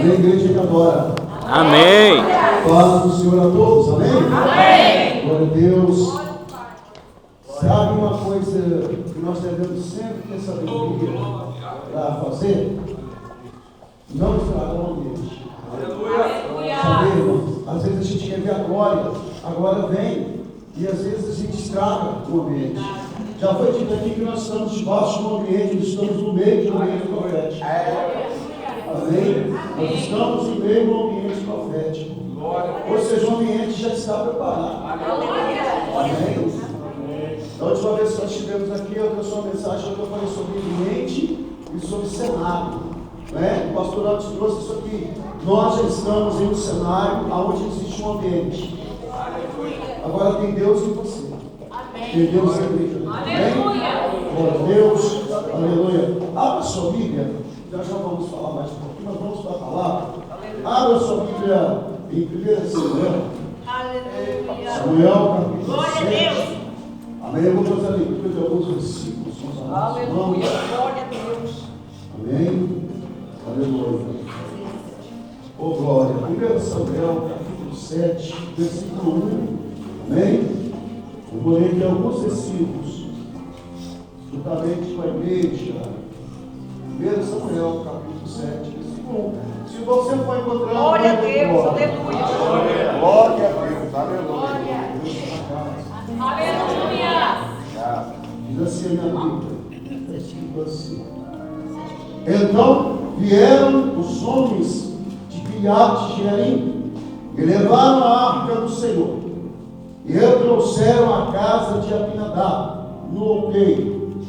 Amém, igreja que adora. Amém. Paz do Senhor a todos, amém? Amém. Glória a Deus. Sabe uma coisa que nós devemos sempre ter sabedoria para fazer? Não estragar o ambiente. Sabe, irmãos? Às vezes a gente quer ver a glória vem, e às vezes a gente estraga o ambiente. Já foi dito aqui que nós estamos debaixo de um ambiente, nós estamos no meio de um ambiente profético. Amém? Nós estamos no meio de um ambiente profético. Ou seja, o ambiente já está preparado. Amém? Da última vez que nós estivemos aqui, eu trouxe uma mensagem que eu falei sobre ambiente e sobre cenário. O pastor Alves trouxe isso aqui. Nós já estamos em um cenário onde existe um ambiente. Agora tem Deus em você. Tem Deus em você. Amém? Glória a Deus. Aleluia. Abra sua Bíblia. Já vamos falar mais um pouquinho, mas vamos para a palavra. Abra sua Bíblia em 1 Samuel. Aleluia. Samuel, capítulo Glória a 7. Deus. Amém. Eu vou fazer a leitura de alguns versículos. Aleluia. Glória a Deus. Amém. Aleluia. Oh, glória. 1 Samuel, capítulo 7, versículo 1. Amém. Eu vou ler aqui alguns versículos, juntamente com a igreja. 1 Samuel, capítulo 7, versículo 1. Se você for encontrar... Glória a Deus. Aleluia. Glória a Deus. Aleluia. Aleluia. Diz assim a minha Bíblia, versículo assim. Então vieram os homens de Kiriat Jearim e levaram a arca do Senhor e a trouxeram à casa de Abinadab no outeiro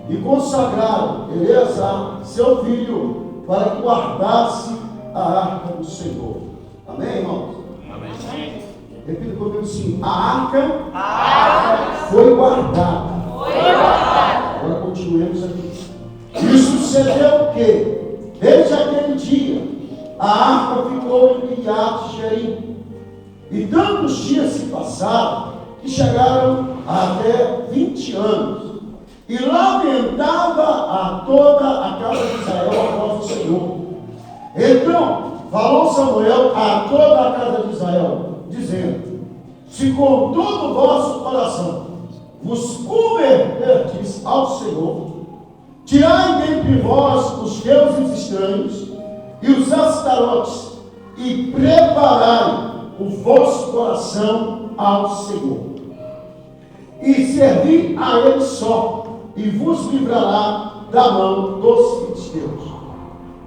e consagraram Eleazar, seu filho, para que guardasse a arca do Senhor. Amém, irmãos? Amém. Repita comigo assim: a arca foi guardada. Agora continuemos aqui. E sucedeu que, desde aquele dia, a arca ficou em Kiriat Jearim. E tantos dias se passaram que chegaram até 20 anos. E lamentava a toda a casa de Israel após o Senhor. Então falou Samuel a toda a casa de Israel, dizendo: se com todo o vosso coração vos converterdes ao Senhor, tirai dentre vós os deuses estranhos e os astarotes, e preparai o vosso coração ao Senhor, e servi a Ele só, e vos livrará da mão dos filisteus.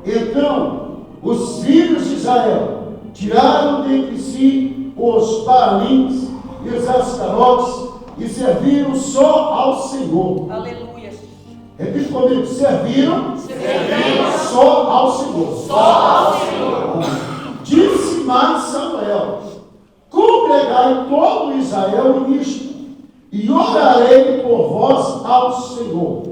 Então os filhos de Israel tiraram dentre si os Baalins e os astarotes, e serviram só ao Senhor. Aleluia. Repita comigo: serviram só ao Senhor. Só ao Senhor. Disse mais Samuel: congregai todo Israel nisto, e orarei por vós ao Senhor.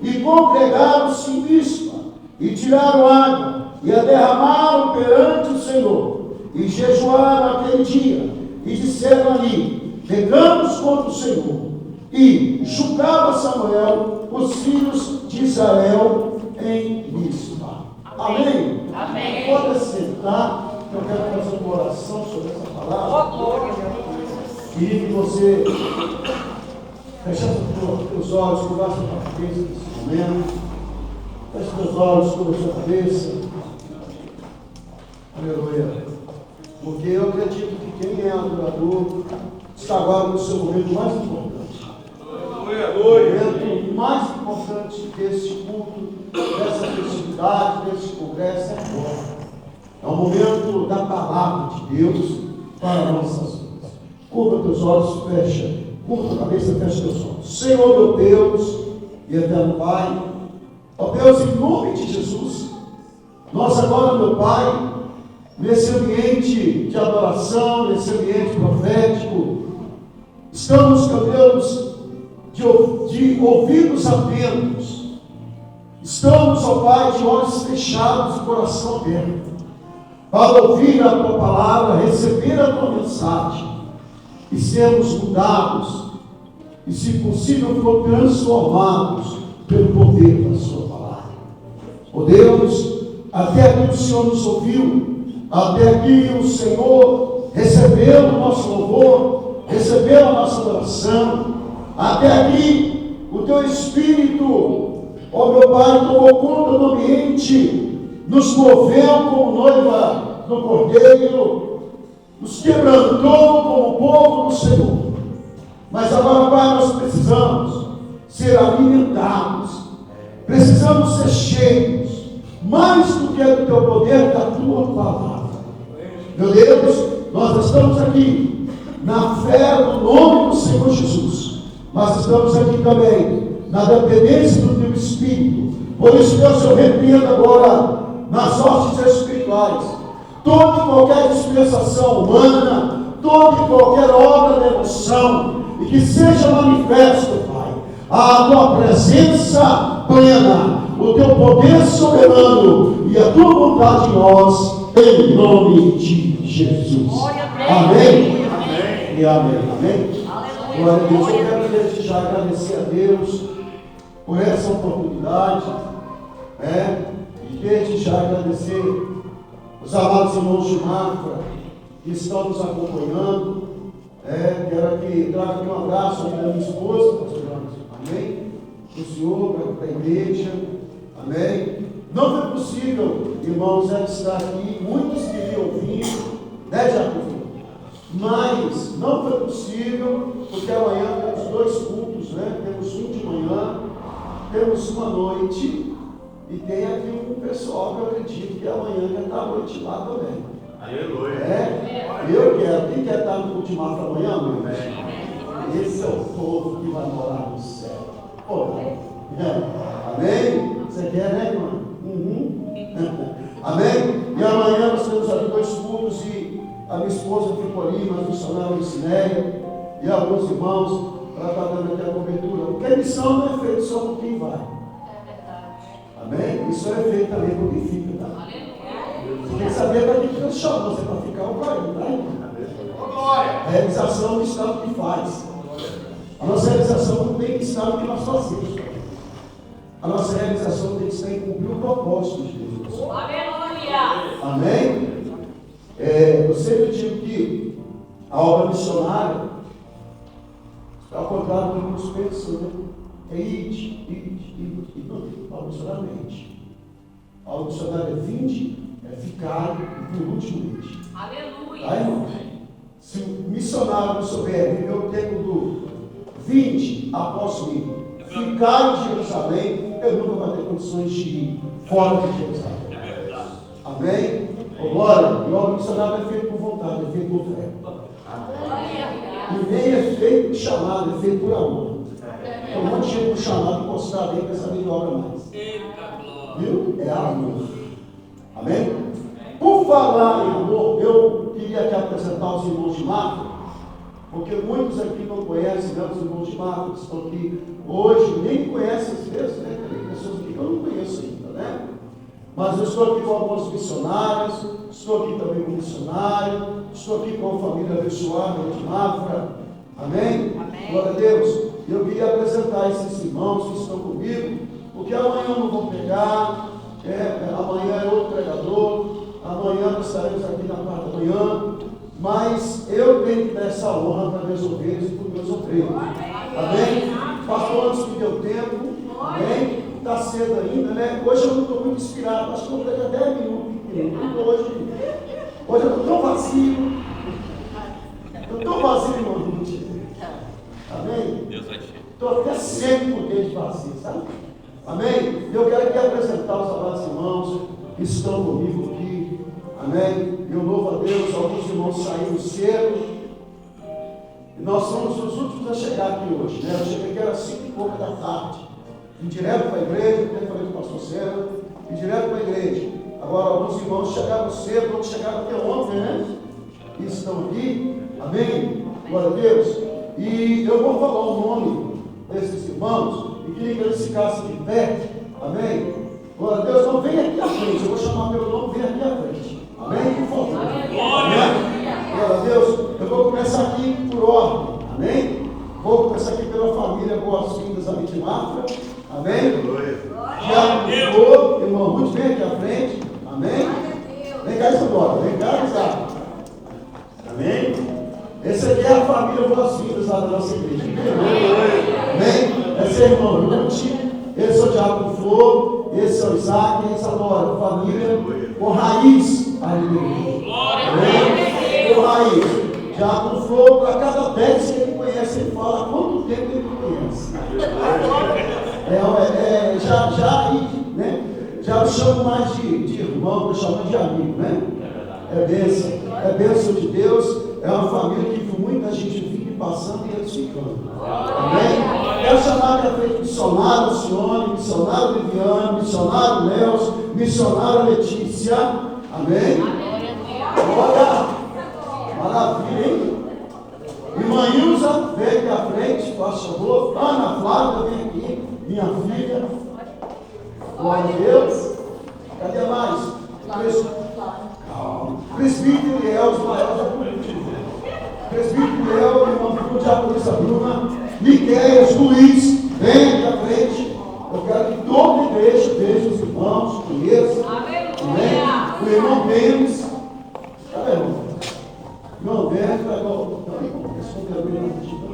E congregaram-se em Mispa, e tiraram água, e a derramaram perante o Senhor, e jejuaram aquele dia, e disseram ali: pecamos contra o Senhor. E julgava Samuel os filhos de Israel em Mispa. Amém? Amém. Pode sentar, que eu quero fazer uma oração sobre essa palavra. Oh, glória a Deus. Queria que você fechasse os teus olhos, curvasse a tua cabeça nesse momento. Feche os teus olhos, curva a sua cabeça. Aleluia. Porque eu acredito que quem é adorador está agora no seu momento mais importante. O momento mais importante desse culto, dessa festividade, desse congresso é agora. É o momento da palavra de Deus para nossas vidas. Curva teus olhos, fecha. Curva tua cabeça, fecha teus olhos. Senhor, meu Deus e eterno Pai, ó Deus, em nome de Jesus, nós agora, meu Pai, nesse ambiente de adoração, nesse ambiente profético, estamos, meu Deus, de ouvidos atentos, estamos, ó Pai, de olhos fechados e coração aberto, para ouvir a Tua palavra, receber a Tua mensagem, e sermos mudados, e se possível for transformados pelo poder da Sua palavra. Ó Deus, Até aqui o Senhor nos ouviu. Até aqui o Senhor recebeu o nosso louvor, recebeu a nossa adoração. Até aqui o teu Espírito, ó meu Pai, tomou conta do ambiente, nos moveu como noiva do Cordeiro, nos quebrantou como povo do Senhor. Mas agora, Pai, nós precisamos ser alimentados, precisamos ser cheios, mais do que do teu poder, da tua palavra. Meu Deus, nós estamos aqui na fé do nome do Senhor Jesus, mas estamos aqui também na dependência do teu Espírito. Por isso, Deus, eu repreendo agora nas hostes espirituais toda e qualquer dispensação humana, toda e qualquer obra de emoção, e que seja manifesto, Pai, a tua presença plena, o teu poder soberano e a tua vontade em nós, em nome de Jesus. Amém. Amém. E amém. Amém. Glória a Deus. Eu quero desde já agradecer a Deus por essa oportunidade, e desde já agradecer os amados irmãos de Mafra que estão nos acompanhando. Quero aqui trago aqui um abraço à minha esposa, pastor Jonas. Amém. O Senhor, para a igreja. Amém. Não foi possível, irmãos, estar aqui. Muitos queriam vir, Jacob? Mas não foi possível, porque amanhã temos 2 cultos, Temos um de manhã, temos uma noite, e tem aqui um pessoal que eu acredito que amanhã quer estar à noite lá também. Aleluia. Eu quero. Quem quer estar no culto de Mafra amanhã, meu irmão? Esse é o povo que vai morar no céu. Amém? Você quer, né, irmão? Amém? E amanhã nós temos aqui 2 cultos e a minha esposa ficou ali, mas missionária Cineia e alguns irmãos para estar dando aqui a cobertura. Porque a missão não é feita só por quem vai. Amém? Isso é feito também por quem fica, tá? Você tem que saber para que Deus chama você para ficar ou para ir, tá? A realização do estado que faz. A nossa realização não tem que estar no que nós fazemos. A nossa realização tem que estar em cumprir o propósito de Deus. Aleluia! Amém? Eu sempre digo que a obra missionária, ao contrário do que muitos pensam, é id, a obra missionária é id. A obra missionária é vinde, é ficar e por último id. Aleluia! Tá, irmão? Se o missionário não souber viver o tempo do vinde após mim, ficar em Jerusalém, eu nunca vai ter condições de ir fora de Jerusalém. Amém? Glória! E o obra missionária é feito por vontade, é feito por fé. E nem é feito por chamado, é feito por amor. Tem um monte de gente por chamado e postado aí, pensamento de obra mais. Viu? É amor. Amém? Por falar em amor, eu queria aqui apresentar os irmãos de Mafra, porque muitos aqui não conhecem, os irmãos de Mafra que estão aqui hoje, nem conhecem às vezes, Tem pessoas aqui que eu não conheço ainda, Mas eu estou aqui com alguns missionários, estou aqui também com missionário, estou aqui com a família abençoada de Mafra. Amém? Amém? Glória a Deus. Eu queria apresentar esses irmãos que estão comigo, porque amanhã eu não vou pregar, amanhã é outro pregador, amanhã nós estaremos aqui na parte da manhã, mas eu tenho que dar essa honra para meus ovelhas e para os meus obreiros. Amém? Pastor, antes me deu tempo, amém? Está cedo ainda, Hoje eu não estou muito inspirado, acho que eu vou pregar 10 minutos. Hoje eu estou tão vazio. Irmão. Amém? Estou até seco por dentro de vazio, sabe? Amém? Eu quero aqui apresentar os amados irmãos que estão comigo aqui. Amém? Eu louvo a Deus, alguns irmãos saíram cedo. E nós somos os últimos a chegar aqui hoje, Eu cheguei aqui, era 5 e pouca da tarde. Vim direto para a igreja, até falei com o pastor Senna, vim direto para a igreja. Agora, alguns irmãos chegaram cedo, outros chegaram até ontem, E estão aqui. Amém? Glória a Deus. E eu vou falar o nome desses irmãos e queria que eles ficassem de pé. Amém? Glória a Deus. Não, vem aqui à frente. Eu vou chamar pelo nome, vem aqui à frente. Amém? Por favor. Amém? Glória a Deus. Eu vou começar aqui por ordem. Amém? Vou começar aqui pela família Boas-Vindas ali de Mafra. Amém? Tiago, irmão Ruth, vem aqui à frente. Amém? Vem cá, Isadora. Vem cá, Isaac. Amém? Essa aqui é a família Boas-Vindas lá da nossa igreja. Amém? Esse é o irmão Ruth, esse é o Diácono Flor, esse é o Isaac, esse é a família com raiz. Amém? Com raiz. Diácono Flor, para cada 10 que ele conhece, ele fala há quanto tempo ele conhece. Já me chamo mais de irmão, me chamo de amigo, né? É bênção de Deus, é uma família que muita gente fica passando e eles ficando. Amém? Quero chamar para frente missionário Alcione, missionário Viviane, missionário Nelson, missionária Letícia. Amém? Olha, maravilha, hein? Irmã Ilza, vem aqui à frente, faz favor. Ana Flávia, vem aqui, minha filha. Glória a Deus. Cadê mais? Presbítero Liel, Presbítero Liel, irmã Diaconisa Bruna, Miqueias, Luiz, vem aqui à frente. Eu quero que toda a igreja veja os irmãos, conheça. Amém? O irmão Denis. Cadê, irmão? Irmão Denis,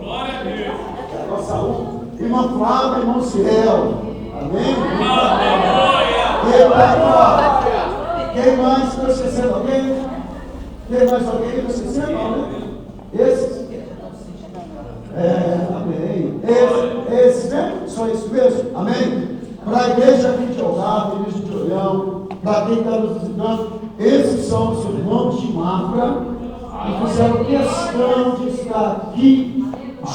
glória a Deus. Quero saúde. Irmã Flávia, irmão Ciel. Amém? Quem mais? Estou esquecendo alguém? Tem mais alguém? Estou esquecendo alguém? Esses? Amém. Esses, né? Só isso mesmo? Amém? Para a igreja aqui de Algarve, igreja de Olhão, para quem está nos visitando, esses são os irmãos de Mafra, que fizeram questão de estar aqui,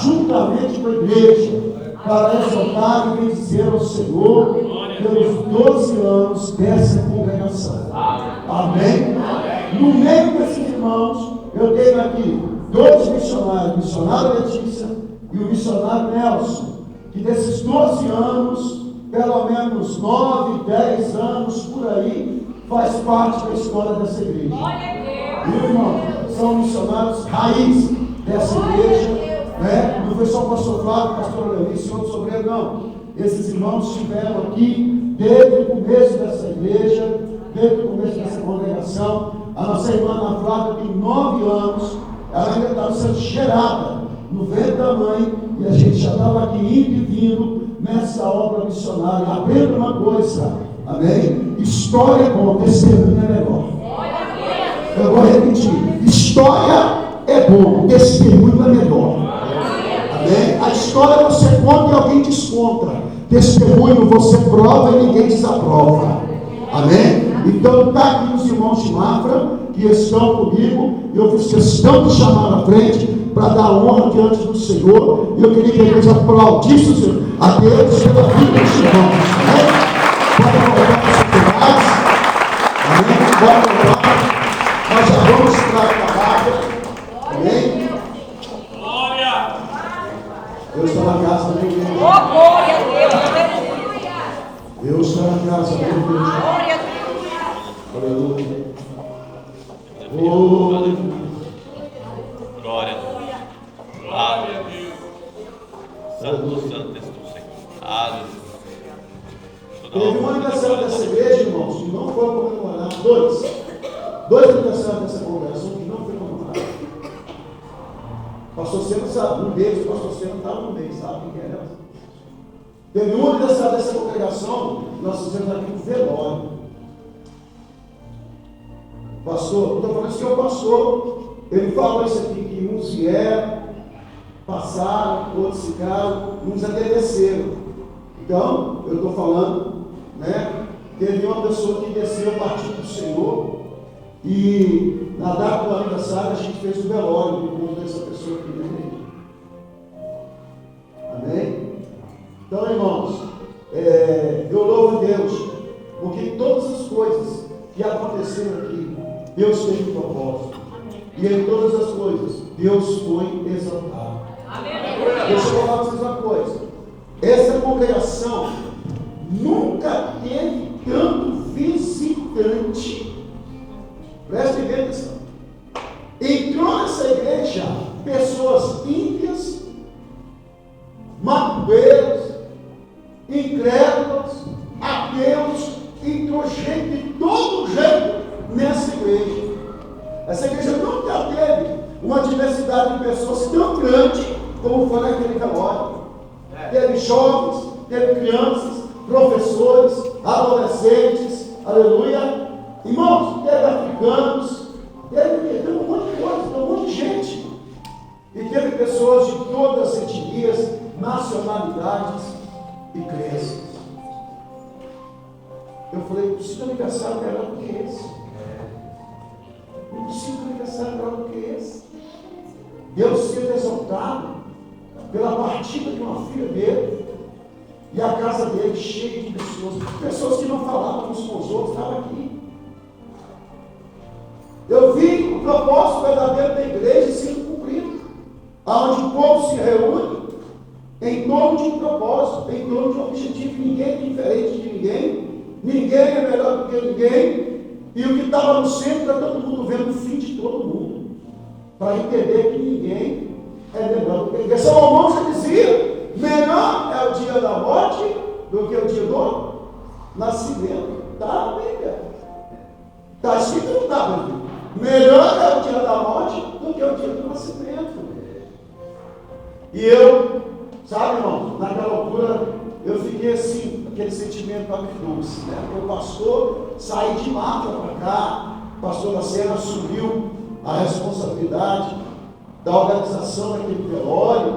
juntamente com a igreja, para exaltar e bendizer ao Senhor pelos 12 anos dessa congregação. Amém? No meio desses irmãos, eu tenho aqui 2 missionários, o missionário Letícia e o missionário Nelson, que desses 12 anos, pelo menos 9, 10 anos por aí, faz parte da história dessa igreja. Meu irmão, são missionários raiz dessa igreja. Não foi só o pastor Flávio, o pastor Leonice e outro sobreiro, não. Esses irmãos estiveram aqui desde o começo dessa igreja, desde o começo dessa congregação. A nossa irmã Ana Flávia tem 9 anos, ela ainda estava sendo gerada no ventre da mãe, e a gente já estava aqui indo e vindo nessa obra missionária. Aprenda uma coisa, amém? História é bom, testemunho é melhor. Eu vou repetir: história é bom, testemunho é melhor. A história você conta e alguém desconta. Testemunho você prova e ninguém desaprova. Amém? Então está aqui os irmãos de Mafra que estão comigo. Eu fiz questão de chamar na frente para dar honra diante do Senhor. E eu queria que a igreja aplaudisse a Deus pela vida dos irmãos. Amém? Pode voltar para os lugares. Amém? Pode voltar. Nós já vamos para a palavra. Amém? Deus está na casa da igreja. Glória a Deus. Deus está na casa da igreja. Glória a Deus. Aleluia. Glória a Deus. Santo, santo és tu, Senhor. Aleluia. Teve um aniversário dessa igreja, irmãos, que não foi comemorado. Dois aniversários dessa congregação que não foi comemorado. Pastor Seno sabe, um deles, o pastor Seno estava no meio, sabe quem era? Teve um aniversário dessa congregação, nós fizemos aqui um velório. Pastor, estou falando isso que é o pastor, ele falou isso aqui, que uns vieram, passaram, outros ficaram, uns até desceram. Então, eu estou falando, teve uma pessoa que desceu a partir do Senhor, e na data do aniversário a gente fez o velório por conta dessa pessoa aqui na igreja. Amém? Então, irmãos, eu louvo a Deus, porque todas as coisas que aconteceram aqui, Deus teve um propósito. E em todas as coisas, Deus foi exaltado. Deixa eu falar para vocês uma coisa. Essa congregação nunca teve tanto visitante. Preste atenção. Entrou nessa igreja pessoas ímpias, macueiros, incrédulos, ateus, entrou gente de todo jeito Essa igreja nunca teve uma diversidade de pessoas tão grande como foi naquele velório. Teve jovens, teve crianças, professores, adolescentes, aleluia. Irmãos, teve africanos, teve um monte de coisa, teve um monte de gente. E teve pessoas de todas as etnias, nacionalidades e crenças. Eu falei, não precisa de aniversário melhor do que esse. Não precisa de aniversário melhor do que esse. Deus sendo exaltado pela partida de uma filha dele. E a casa dele cheia de pessoas que não falavam uns com os outros, estavam aqui. Eu vi o propósito verdadeiro da igreja sendo cumprido, onde o povo se reúne em torno de um propósito, em torno de um objetivo. Ninguém é diferente de ninguém é melhor do que ninguém, e o que estava no centro era todo mundo vendo o fim de todo mundo, para entender que ninguém é melhor do que ninguém. Salomão já dizia: melhor é o dia da morte do que o dia do nascimento. Está na Bíblia. Está escrito, não está, meu filho? Melhor é o dia da morte do que o dia do nascimento. E eu, sabe, irmão, naquela altura, eu fiquei assim, aquele sentimento agridoce, né? Porque o pastor saiu de Mata para cá, o pastor da Serra assumiu a responsabilidade da organização daquele velório,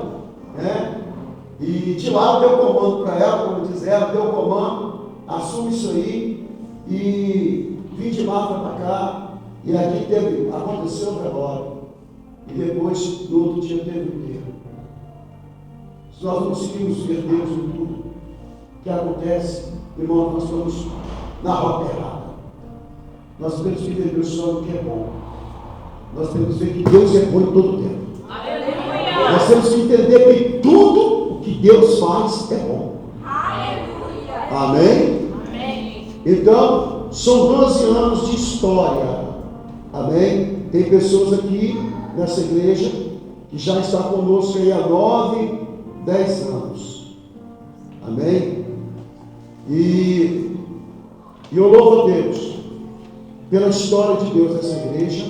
né? E de lá deu comando para ela, como diz ela, deu comando, assume isso aí, e vim de Mata para cá, e aqui aconteceu o velório, e depois, no outro dia, teve o enterro. Se nós não conseguimos ver Deus em tudo que acontece, irmão, nós estamos na rota errada. Nós temos que entender só o que é bom. Nós temos que ver que Deus é bom em todo o tempo. Aleluia. Nós temos que entender que tudo o que Deus faz é bom. Aleluia. Amém? Amém. Então, são 12 anos de história. Amém? Tem pessoas aqui nessa igreja que já está conosco aí há 9, 10 anos. Amém? E eu louvo a Deus pela história de Deus nessa igreja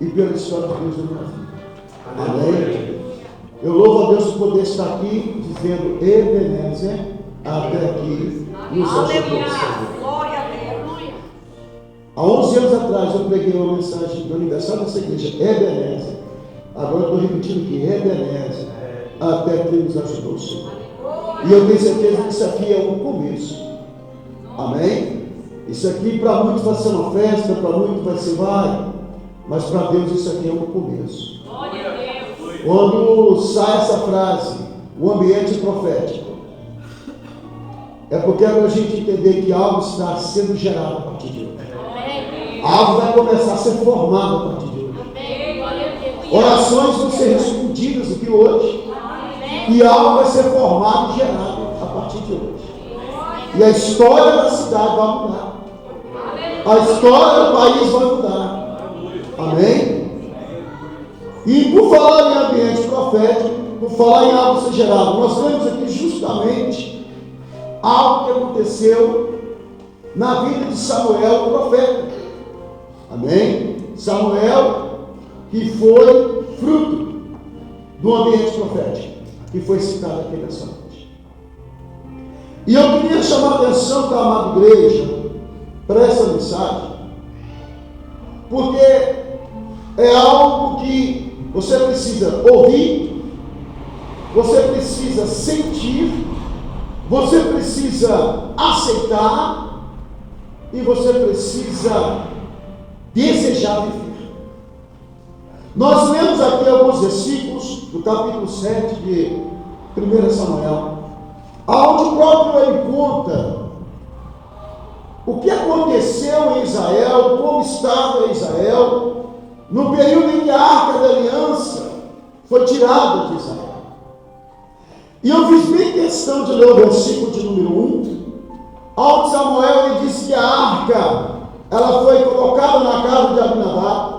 e pela história de Deus na minha vida. Amém? Eu louvo a Deus por poder estar aqui dizendo Ebenezer até aqui nos ajudou. Glória a Deus. Há 11 anos atrás eu preguei uma mensagem do aniversário dessa igreja, Ebenezer. Agora eu estou repetindo aqui, Ebenezer até que nos ajudou o Senhor. E eu tenho certeza que isso aqui é um começo. Amém? Isso aqui para muitos vai ser uma festa, para muitos vai ser mas para Deus isso aqui é um começo. Quando sai essa frase, o ambiente profético, é porque é para a gente entender que algo está sendo gerado a partir de hoje. Algo vai começar a ser formado a partir de hoje. Orações vão ser respondidas aqui hoje. E algo vai ser formado e gerado a partir de hoje. E a história da cidade vai mudar. A história do país vai mudar. Amém? E por falar em ambiente profético, por falar em algo ser gerado, nós vemos aqui justamente algo que aconteceu na vida de Samuel, o profeta. Amém? Samuel, que foi fruto do ambiente profético, que foi citado aqui nessa noite. E eu queria chamar a atenção da amada igreja para essa mensagem, porque é algo que você precisa ouvir, você precisa sentir, você precisa aceitar e você precisa desejar viver. Nós lemos aqui alguns versículos do capítulo 7 de 1 Samuel, onde o próprio ele conta o que aconteceu em Israel, como estava Israel, no período em que a Arca da Aliança foi tirada de Israel. E eu fiz bem questão de ler o versículo de número 1, onde Samuel ele disse que a arca, ela foi colocada na casa de Abinadab,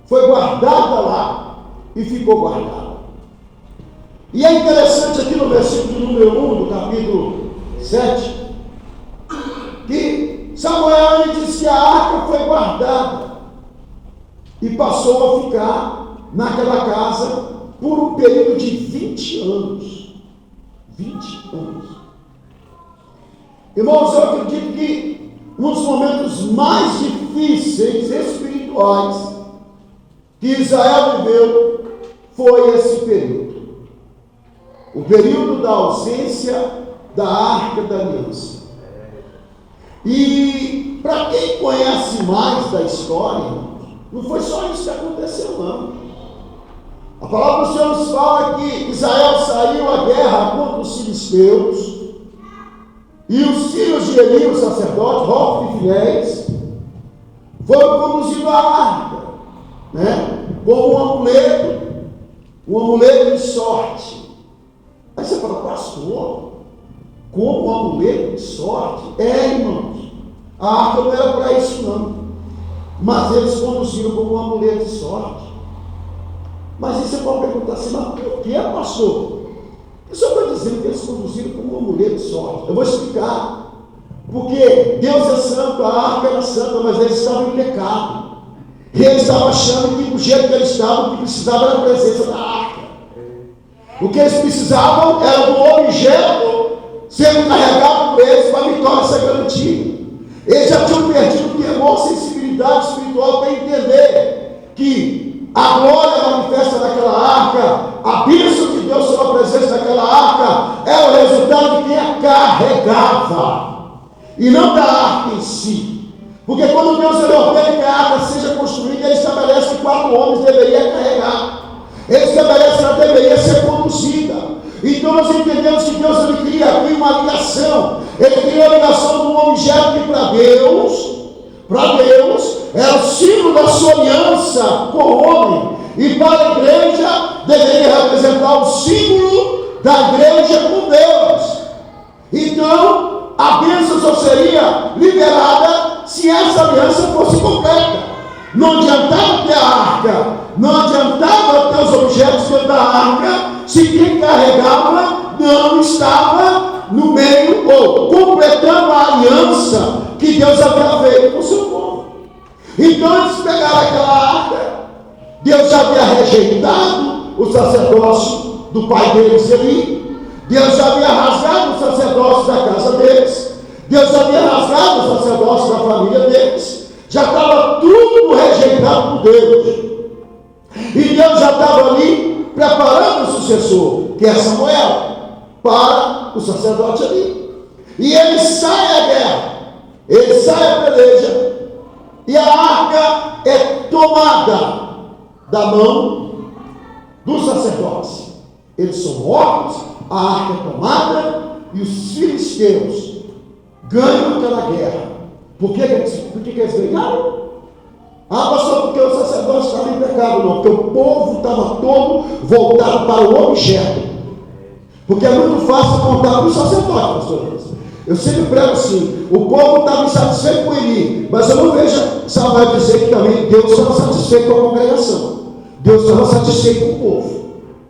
foi guardada lá e ficou guardada. E é interessante aqui no versículo número 1 do capítulo 7, que Samuel ele disse que a arca foi guardada. e passou a ficar naquela casa por um período de 20 anos. 20 anos. Irmãos, eu acredito que um dos momentos mais difíceis espirituais que Israel viveu foi esse período. O período da ausência da Arca da Aliança. E para quem conhece mais da história, não foi só isso que aconteceu, não. A palavra do Senhor nos fala que Israel saiu à guerra contra os filisteus, e os filhos de Eli, o sacerdote, Hofni e Finéis, foram conduzidos à arca, né? Como um amuleto de sorte. Aí você fala, pastor, como um amuleto de sorte? Irmãos, a arca não era para isso não, mas eles conduziram como um amuleto de sorte. Mas aí você pode perguntar assim, mas por que, pastor? O senhor está dizendo que eles conduziram como um amuleto de sorte? Eu vou explicar. Porque Deus é santo, a arca era santa, mas eles estavam em pecado. E eles estavam achando que do jeito que eles estavam, o que precisava era a presença da arca. O que eles precisavam era do objeto sendo carregado por eles para a vitória ser garantida. Eles já tinham perdido o temor, sensibilidade espiritual para entender que a glória manifesta naquela arca, a bênção de Deus sobre a presença daquela arca, é o resultado de quem a carregava, e não da arca em si. Porque quando Deus ordena que a arca seja construída, Ele estabelece que 4 homens deveriam carregar. Ele estabelece que ela deveria ser conduzida. Então nós entendemos que Deus ele cria aqui uma ligação. Ele cria a ligação de um objeto que para Deus é o símbolo da sua aliança com o homem, e para a igreja deveria representar o símbolo da igreja com Deus. Então a bênção só seria liberada se essa aliança fosse completa. Não adiantava ter a arca, não adiantava ter os objetos dentro da arca, se quem carregava não estava no meio ou completando a aliança que Deus havia feito com o seu povo. Então eles pegaram aquela arca, Deus já havia rejeitado o sacerdócio do pai deles ali, Deus já havia rasgado o sacerdócio da casa deles, Deus já havia rasgado o sacerdócio da família deles, já estava tudo rejeitado por Deus, e Deus já estava ali preparando o sucessor, que é Samuel, para o sacerdote ali. E ele sai à guerra, ele sai à peleja, e a arca é tomada da mão dos sacerdotes. Eles são mortos, a arca é tomada, e os filisteus ganham aquela guerra. Por que eles ganharam? Pastor, porque o sacerdote estava em pecado. Não, porque o povo estava todo voltado para o objeto. Porque é muito fácil apontar para o sacerdote, pastor. Eu sempre prego assim, o povo estava insatisfeito com ele, mas eu não vejo Samuel dizer que também Deus estava satisfeito com a congregação. Deus estava satisfeito com o povo.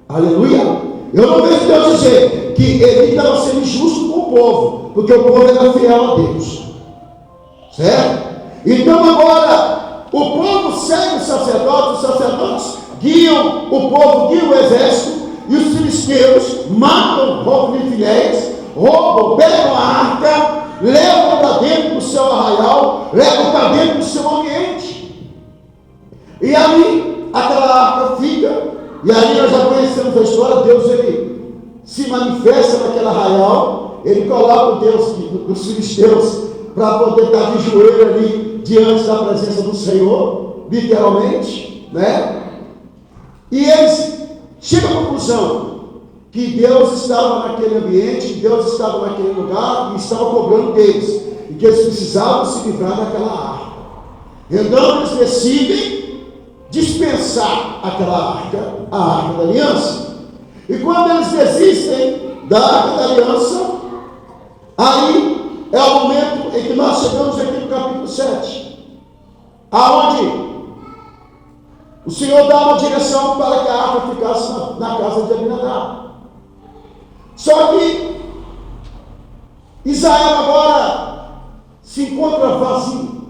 Aleluia. Eu não vejo Deus dizer que ele estava sendo injusto com o povo, porque o povo era fiel a Deus. Certo? Então agora o povo segue os sacerdotes guiam o povo, guiam o exército, e os filisteus matam Hofni e Finéis, roubam, pegam a arca, levam para dentro do seu arraial, levam para dentro do seu ambiente, e ali aquela arca fica, e ali nós já conhecemos a história. Deus ele se manifesta naquele arraial, ele coloca o Deus dos filisteus para poder estar de joelho ali diante da presença do Senhor, literalmente, né? E eles chegam à conclusão que Deus estava naquele ambiente, que Deus estava naquele lugar e estava cobrando deles, e que eles precisavam se livrar daquela arca. Então eles decidem dispensar aquela arca, a arca da aliança. E quando eles desistem da arca da aliança, aí é o momento em que nós chegamos aqui no capítulo 7, aonde o Senhor dá uma direção para que a arca ficasse na casa de Abinadab. Só que Israel agora se encontra vazio.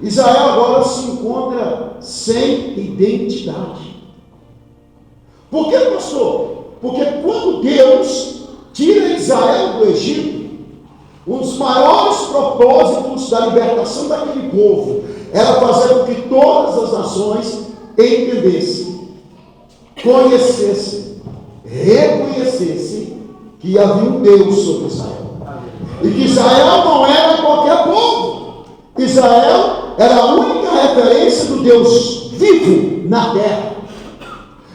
Israel agora se encontra sem identidade. Por que, pastor? Porque quando Deus tira Israel do Egito, um dos maiores propósitos da libertação daquele povo era fazer com que todas as nações entendessem, conhecessem, reconhecessem que havia um Deus sobre Israel. E que Israel não era qualquer povo. Israel era a única referência do Deus vivo na terra.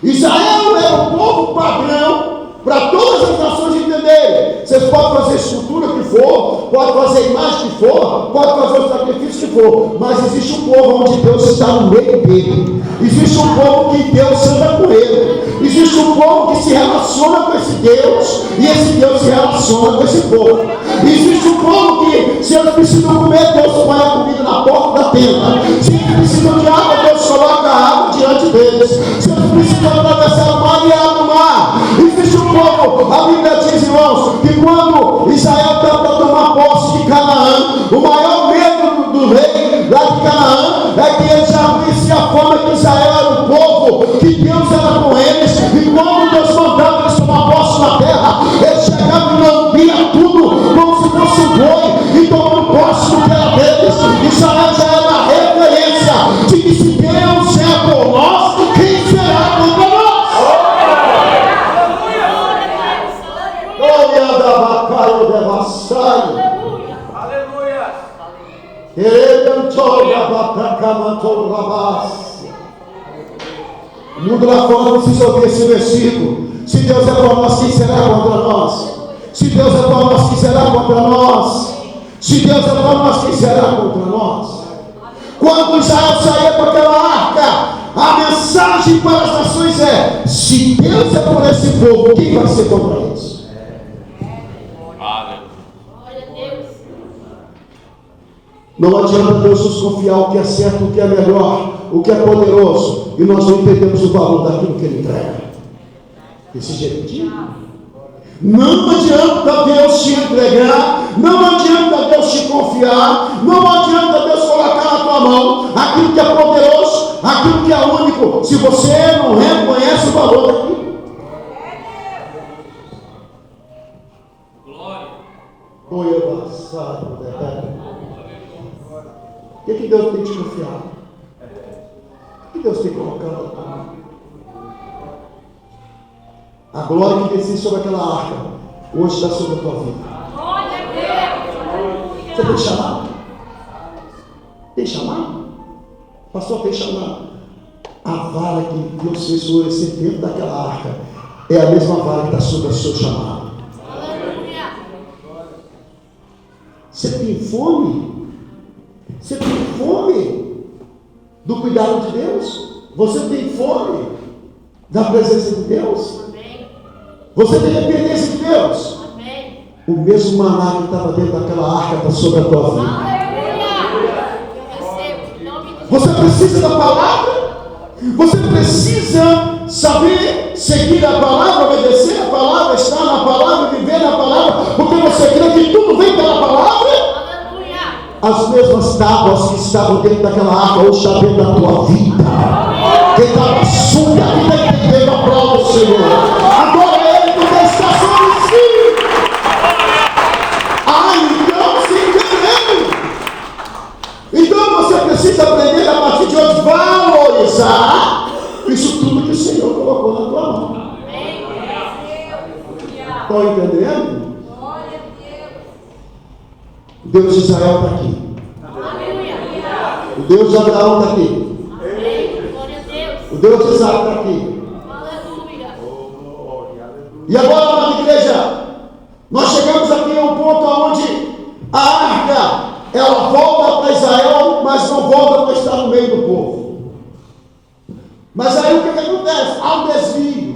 Israel era o povo padrão para todas as nações entenderem. Vocês podem fazer escultura que for, pode fazer imagem que for, pode fazer o sacrifício que for, mas existe um povo onde Deus está no meio dele. Existe um povo que Deus anda com ele. Existe um povo que se relaciona com esse Deus, e esse Deus se relaciona com esse povo. Existe um povo que, se eles precisam comer, Deus põe a comida na porta da tenda. Se eles precisam de água, Deus coloca a água diante deles. Se eles precisam atravessar o mar, Ele abre o mar. Existe um povo, a Bíblia diz, irmãos, que quando Israel está para tomar posse de Canaã, o maior medo do rei lá de Canaã é que ele já visse a forma que Israel era o povo, que Deus era com eles, e quando Deus mandava eles tomar posse na terra, eles chegavam e lambiam tudo como se fosse um boi, e tomando posse do que era deles. Israel já era a referência de que se Deus é por nós, quem será contra nós? Glória da batalha devastada. Aleluia. O mundo lá fora precisa ouvir esse versículo. Se Deus é por nós, quem será contra nós? Se Deus é por nós, quem será contra nós? Se Deus é por nós, quem será contra nós? Quando Israel saía com aquela arca, a mensagem para as nações é: se Deus é por esse povo, quem vai ser contra eles? Não adianta Deus nos confiar o que é certo, o que é melhor, o que é poderoso, e nós não entendemos o valor daquilo que Ele entrega. Desse jeitinho. Não adianta Deus te entregar, não adianta Deus te confiar, não adianta Deus colocar na tua mão aquilo que é poderoso, aquilo que é único, se você não reconhece o valor daquilo. Glória. O que Deus tem te confiado? O que Deus tem colocado na tua mão? A glória que desceu sobre aquela arca, hoje está sobre a tua vida. Você tem chamado? Tem chamado? Pastor, tem chamado. A vara que Deus fez florescer dentro daquela arca é a mesma vara que está sobre o seu chamado. Você tem fome? Você tem fome do cuidado de Deus? Você tem fome da presença de Deus? Você tem dependência de Deus? Amém. O mesmo maná que estava dentro daquela arca está sobre a tua vida. Você precisa da palavra? Você precisa saber seguir a palavra, obedecer a palavra, estar na palavra, viver na palavra, porque você crê que tudo vem pela palavra? As mesmas tábuas que estavam dentro daquela arca hoje estão dentro da tua vida. Quem estava suja, que está entendendo a prova do Senhor. Agora Ele não está sobre si. Então se entendeu. Então você precisa aprender a partir de hoje valorizar isso tudo que o Senhor colocou na tua mão. Estão entendendo? O Deus de Israel está aqui. O Deus de Abraão está aqui. O Deus de Isaac está aqui. E agora, amada igreja, nós chegamos aqui a um ponto onde a arca, ela volta para Israel, mas não volta para estar no meio do povo. Mas aí o que acontece? Há um desvio.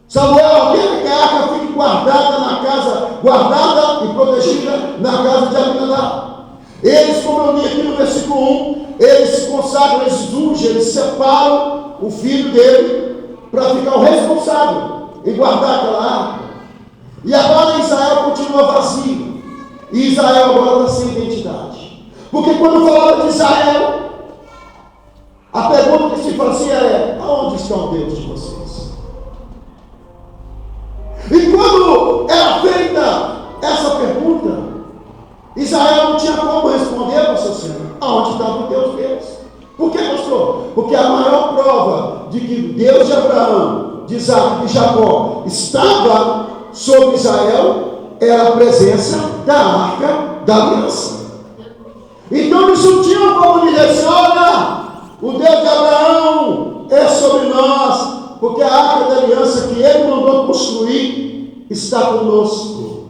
Samuel ordena que a arca fique guardada na casa, guardada e protegida na casa de Abinadab. Eles, como eu li aqui no versículo 1, eles se consagram, eles ungem, eles separam o filho dele para ficar o responsável em guardar aquela arca. E agora Israel continua vazio. E Israel agora está sem identidade. Porque quando falava de Israel, a pergunta que se fazia é: aonde está o Deus de vocês? E quando era feita essa pergunta, Israel não tinha como responder, pastor Senhor, aonde estava o Deus deles? Por que, pastor? Porque a maior prova de que o Deus de Abraão, de Isaac e de Jacó estava sobre Israel era a presença da arca da aliança. Então eles não tinham como dizer assim: olha, o Deus de Abraão é sobre nós, porque a arca da aliança que ele mandou construir está conosco.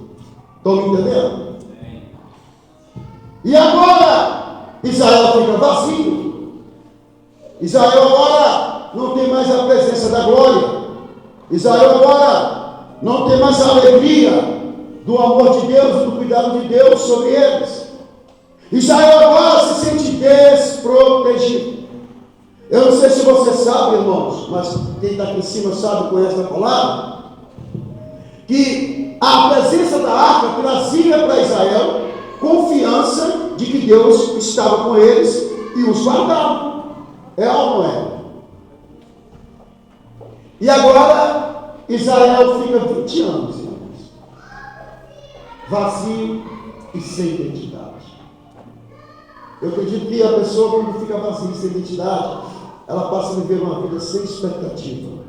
Estão me entendendo? E agora Israel fica vazio. Israel agora não tem mais a presença da glória. Israel agora não tem mais a alegria do amor de Deus e do cuidado de Deus sobre eles. Israel agora se sente desprotegido. Eu não sei se você sabe, irmãos, mas quem está aqui em cima sabe, conhece a palavra, que a presença da arca trazia para Israel confiança de que Deus estava com eles e os guardava. É ou não é? E agora Israel fica 20 anos, irmãos, vazio e sem identidade. Eu acredito que a pessoa, quando fica vazia e sem identidade, ela passa a viver uma vida sem expectativa,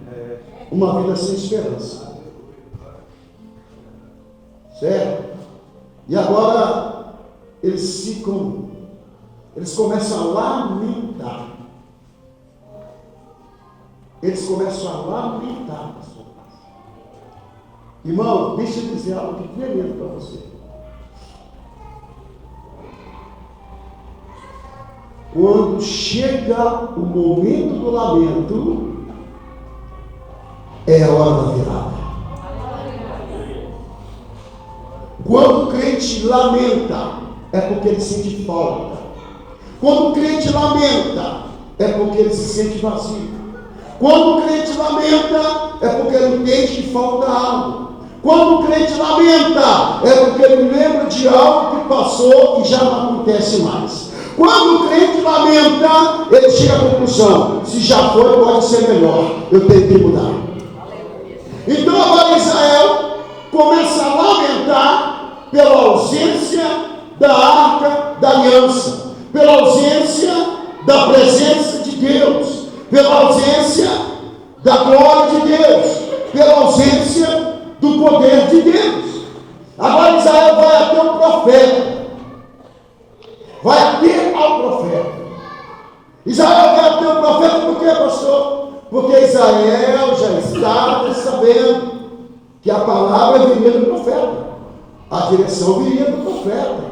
uma vida sem esperança. Certo? E agora eles começam a lamentar. Eles começam a lamentar, pastor. Irmão, deixa eu dizer algo que tremendo para você. Quando chega o momento do lamento, é a hora da virada. Quando o crente lamenta, é porque ele sente falta. Quando o crente lamenta, é porque ele se sente vazio. Quando o crente lamenta, é porque ele entende que falta algo. Quando o crente lamenta, é porque ele lembra de algo que passou e já não acontece mais. Quando o crente lamenta, ele chega à conclusão: se já foi, pode ser melhor, eu tenho que mudar. Então agora Israel começa a lamentar pela ausência da arca da aliança, pela ausência da presença de Deus, pela ausência da glória de Deus, pela ausência do poder de Deus. Agora Israel vai até o profeta. Vai até ao profeta. Israel vai até o profeta por quê, pastor? Porque Israel já estava sabendo que a palavra viria do profeta, a direção viria do profeta,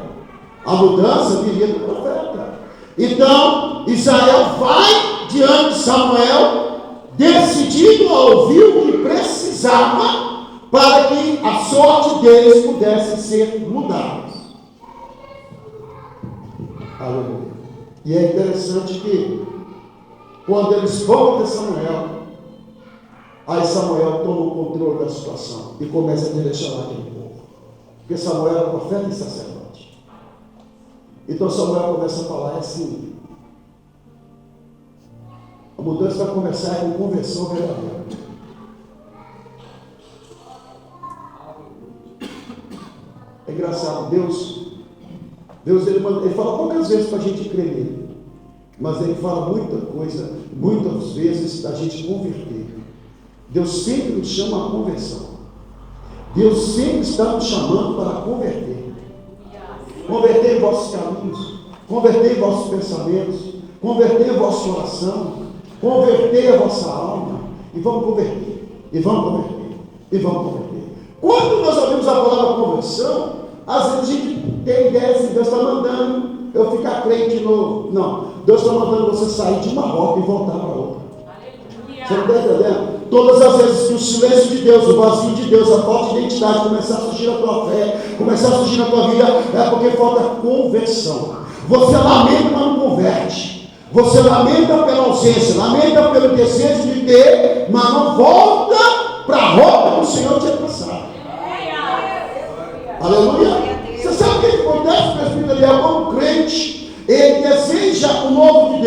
a mudança viria do profeta. Então Israel vai diante de Samuel, decidido a ouvir o que precisava para que a sorte deles pudesse ser mudada. Aleluia. E é interessante que quando eles vão até Samuel, aí Samuel toma o controle da situação e começa a direcionar aquele povo. Porque Samuel era profeta e sacerdote. Então Samuel começa a falar assim: a mudança vai começar com conversão verdadeira. É engraçado, Deus ele fala poucas vezes para a gente crer nele, mas ele fala muita coisa, muitas vezes da gente converter. Deus sempre nos chama a conversão. Deus sempre está nos chamando para converter. Converter vossos caminhos, converter vossos pensamentos, converter vosso coração, converter a vossa alma, e vamos converter, e vamos converter, e vamos converter. Quando nós ouvimos a palavra conversão, às vezes a gente tem ideia se Deus está mandando eu ficar crente de novo. Não, Deus está mandando você sair de uma rota e voltar para outra. Você não está entendendo? Todas as vezes que o silêncio de Deus, o vazio de Deus, a falta de identidade começar a surgir na tua fé, começar a surgir na tua vida, é porque falta conversão. Você lamenta, mas não converte. Você lamenta pela ausência, lamenta pelo desejo de ter, mas não volta para a rota que o Senhor tinha passado. Aleluia. Você sabe o que acontece com o Espírito Eliel? Como crente,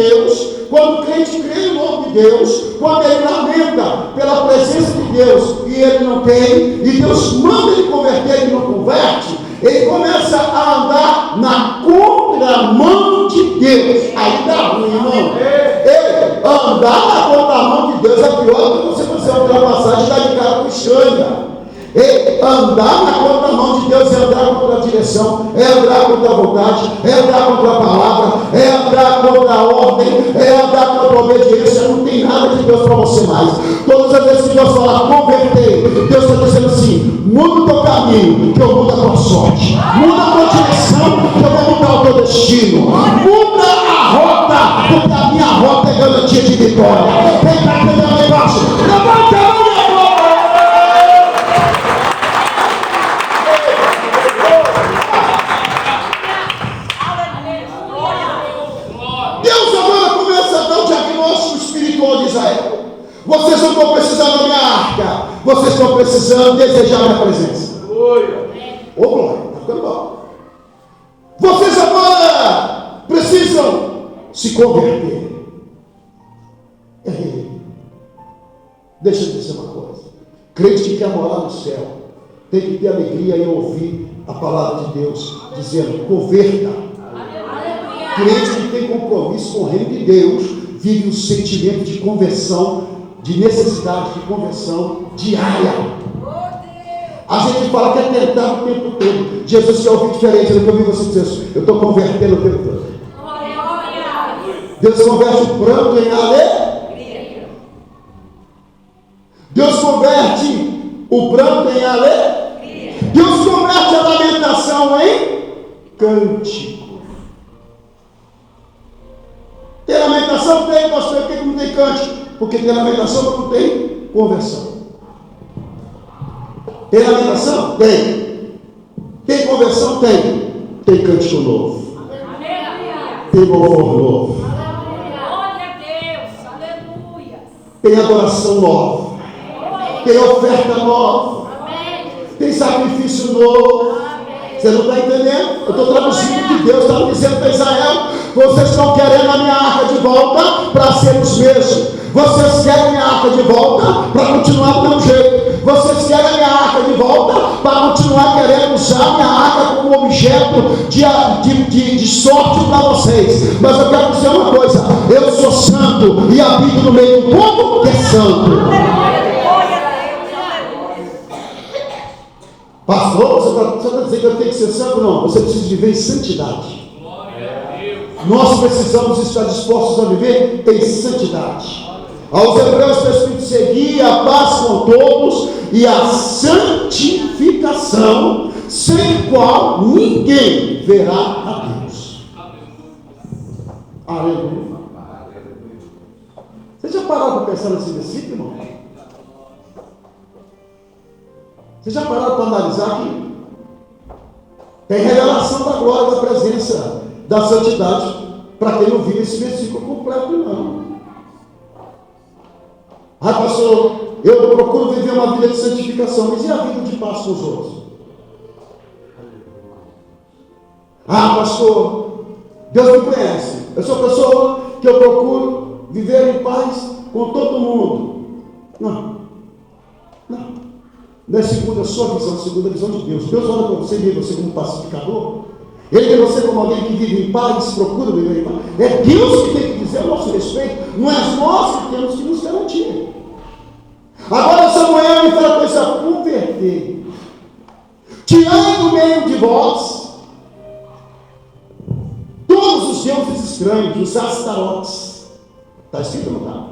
Deus, quando o crente crê no nome de Deus, quando ele lamenta pela presença de Deus e ele não tem, e Deus manda ele converter e ele não converte, ele começa a andar na contramão de Deus. Aí dá ruim, irmão. Ei, andar na contramão de Deus é pior do que você fazer uma ultrapassagem e dar de cara com estranha. Andar na contramão de Deus é andar contra a direção, é andar contra a vontade, é andar contra a palavra, é andar contra a ordem, é andar contra a obediência. Não tem nada de Deus para você mais. Todas as vezes que Deus fala converter, Deus está dizendo assim: muda o teu caminho, que eu mudo a tua sorte, muda a tua direção, que eu vou mudar o teu destino, muda a rota, porque a minha rota é garantia de vitória. Quem está entendendo aí embaixo? Levanta a mão! De Israel, vocês não estão precisando da minha arca, vocês estão precisando desejar a minha presença. Ô glória, está ficando bom. Vocês agora precisam se converter. Deixa eu dizer uma coisa: crente que quer morar no céu tem que ter alegria em ouvir a palavra de Deus dizendo: converta. Crente que tem compromisso com o reino de Deus vive um sentimento de conversão, de necessidade de conversão diária. A gente fala que é tentar o tempo todo. Jesus quer ouvir diferente do que eu vi você dizer: eu estou convertendo o tempo todo. Deus converte o pranto em alegria. Deus converte o pranto em alegria. Deus converte a lamentação em cântico. Tem lamentação? Tem, pastor. Por que não tem cântico? Porque tem lamentação, mas não tem conversão. Tem lamentação? Tem. Tem conversão? Tem. Tem cântico novo. Tem louvor novo. Glória a Deus. Aleluia. Tem adoração nova. Tem oferta nova. Tem sacrifício novo. Você não está entendendo? Eu estou traduzindo o que Deus está dizendo para Israel. Vocês estão querendo a minha arca de volta para ser os mesmos. Vocês querem a minha arca de volta para continuar do mesmo jeito. Vocês querem a minha arca de volta para continuar querendo usar a minha arca como objeto de sorte para vocês. Mas eu quero dizer uma coisa: eu sou santo e habito no meio do povo que é santo. Pastor, você está dizendo que eu tenho que ser santo? Não, você precisa viver em santidade. Nós precisamos estar dispostos a viver em santidade. Aos Hebreus está escrito: seguir a paz com todos e a santificação, sem qual ninguém verá a Deus. Aleluia. Você já parou para pensar nesse versículo, irmão? Você já parou para analisar aqui? Tem revelação da glória, da presença, da santidade, para quem não vive esse versículo completo, não. Ah, pastor, eu procuro viver uma vida de santificação, mas e a vida de paz com os outros? Ah, pastor, Deus me conhece. Eu sou a pessoa que eu procuro viver em paz com todo mundo. Não. Não é segundo a sua visão, segundo a visão de Deus. Deus olha para você e vê você como pacificador. Ele vê você como alguém que vive em paz, procura viver em paz. É Deus que tem que dizer a nosso respeito. Não é nós que temos que nos garantir. Agora essa manhã me fala coisa: converter. Tirando do meio de vós todos os deuses estranhos, os astarotes. Está escrito no lugar.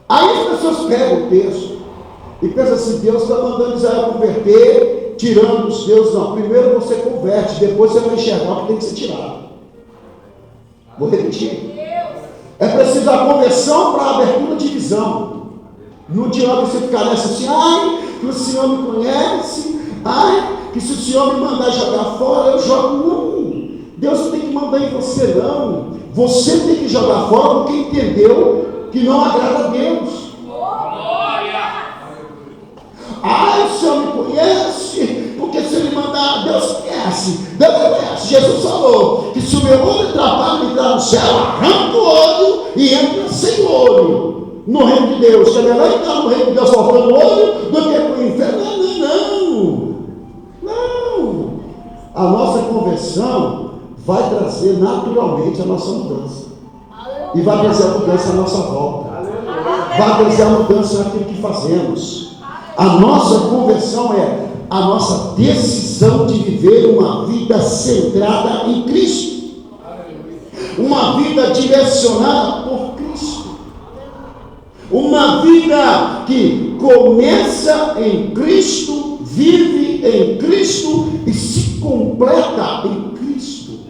Aí as pessoas pegam o texto e pensam assim: Deus está mandando Israel converter, tirando os deuses. Não, primeiro você converte, depois você vai enxergar o que tem que ser tirado. Vou repetir. É preciso a conversão para a abertura de visão. Não adianta você ficar nessa assim: ai, que o Senhor me conhece, ai, que se o Senhor me mandar jogar fora, eu jogo. Não, Deus não tem que mandar em você, não. Você tem que jogar fora porque entendeu que não agrada a Deus. Ai, o Senhor me conhece, porque se Ele mandar, Deus conhece. Deus conhece. Jesus falou que se o meu olho atrapalha me entrar no céu, arranca o olho e entra sem olho no reino de Deus. Que é melhor entrar no reino de Deus faltando olho do que para o inferno. Não. A nossa conversão vai trazer naturalmente a nossa mudança. E vai trazer a mudança à nossa volta. Vai trazer a mudança naquilo que fazemos. A nossa conversão é a nossa decisão de viver uma vida centrada em Cristo. Uma vida direcionada por Cristo. Uma vida que começa em Cristo, vive em Cristo e se completa em Cristo.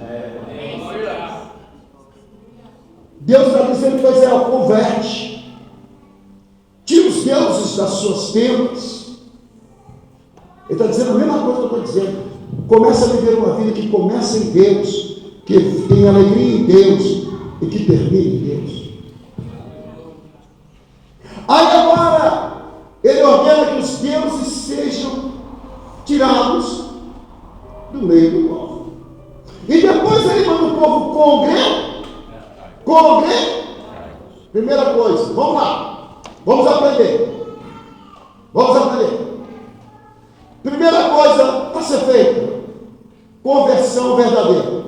Deus está dizendo para Israel: converte. Tira os deuses das suas tendas. Ele está dizendo a mesma coisa que eu estou dizendo. Começa a viver uma vida que começa em Deus, que tem alegria em Deus e que termina em Deus. Aí agora, ele ordena que os deuses sejam tirados do meio do povo. E depois ele manda o povo congregar. Primeira coisa, vamos lá. Vamos aprender. Primeira coisa a ser feita: conversão verdadeira.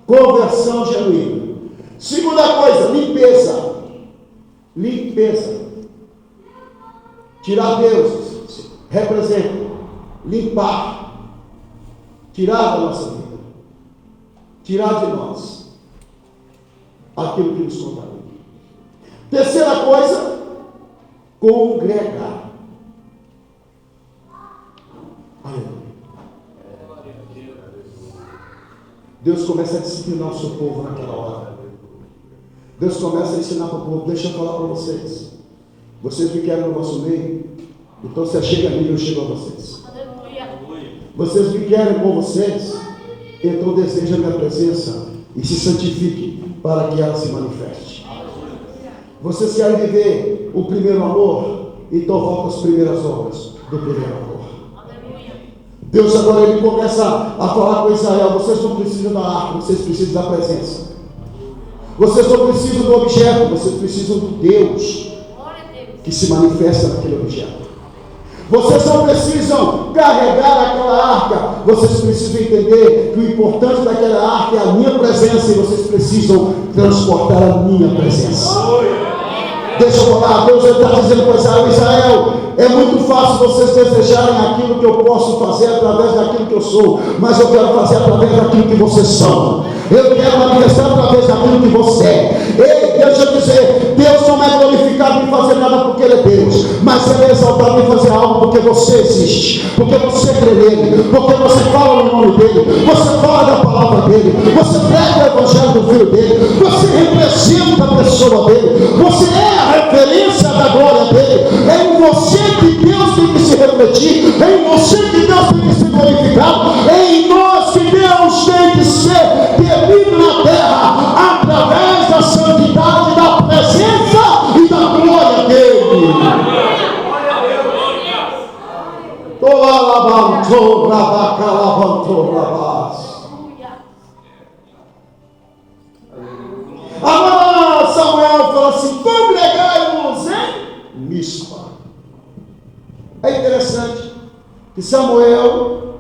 Conversão genuína. Segunda coisa, limpeza. Tirar deuses representa limpar. Tirar da nossa vida. Tirar de nós aquilo que nos contamina. Terceira coisa, congregar. Deus começa a disciplinar o seu povo naquela hora. Deus começa a ensinar para o povo: deixa eu falar para vocês. Vocês me querem no nosso meio, então você chega a mim e eu chego a vocês. Vocês me querem com vocês, então deseja a minha presença e se santifique para que ela se manifeste. Vocês querem viver o primeiro amor, então volta às primeiras obras do primeiro amor. Deus agora ele começa a falar com Israel: vocês não precisam da arca, vocês precisam da presença. Vocês não precisam do objeto, vocês precisam do Deus que se manifesta naquele objeto. Vocês não precisam carregar aquela arca, vocês precisam entender que o importante daquela arca é a minha presença, e vocês precisam transportar a minha presença. Deixa eu falar, Deus está dizendo para Israel: é muito fácil vocês desejarem aquilo que eu posso fazer através daquilo que eu sou, mas eu quero fazer através daquilo que vocês são. Eu quero manifestar através daquilo que você é. Ei, deixa eu dizer, Deus não é glorificado em fazer nada porque Ele é Deus, mas Ele é exaltado em fazer algo porque você existe, porque você crê nele, porque você fala no nome dele, você fala da palavra dele, você prega o evangelho do filho dele, você representa a pessoa dele, você é a referência da glória dele. É em você que Deus tem que se refletir, é em você que Deus tem que ser glorificado, é em nós que Deus tem que ser temido na terra, através da santidade, da presença e da glória dele. Agora Samuel fala assim: congregai-vos em Mispa. É interessante que Samuel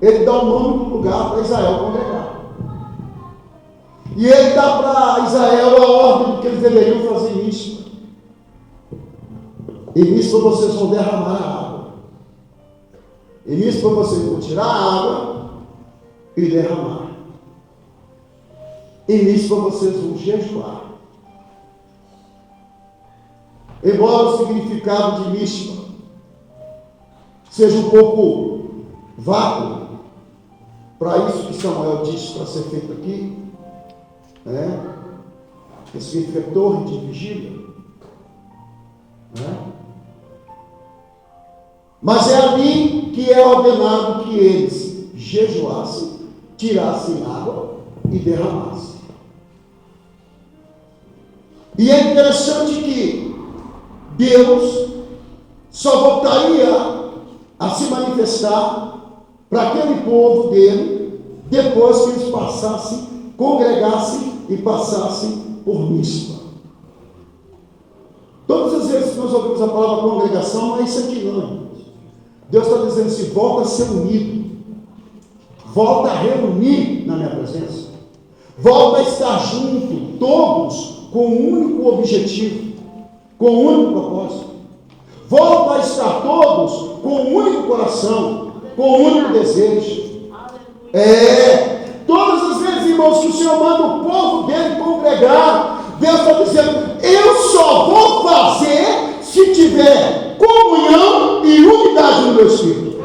ele dá o nome do lugar para Israel congregar. E ele dá para Israel a ordem que eles deveriam fazer em Mispa. Em Mispa vocês vão derramar a água. Em Mispa vocês vão tirar a água e derramar. Em Mispa vocês vão jejuar. Embora o significado de Mispa seja um pouco vago para isso que Samuel disse para ser feito aqui, que significa torre de vigília, mas é ali que é ordenado que eles jejuassem, tirassem água e derramassem. E é interessante que Deus só voltaria a se manifestar para aquele povo dele, depois que eles passassem, congregassem e passassem por Mispa. Todas as vezes que nós ouvimos a palavra congregação, não é isso aqui não. Deus está dizendo assim: volta a ser unido, volta a reunir na minha presença, volta a estar junto, todos com um único objetivo, com um único propósito, volta a estar todos com um único coração, com um único desejo. Todas as vezes, irmãos, que o Senhor manda o povo dele congregar, Deus está dizendo: eu só vou fazer se tiver comunhão e unidade no meu espírito.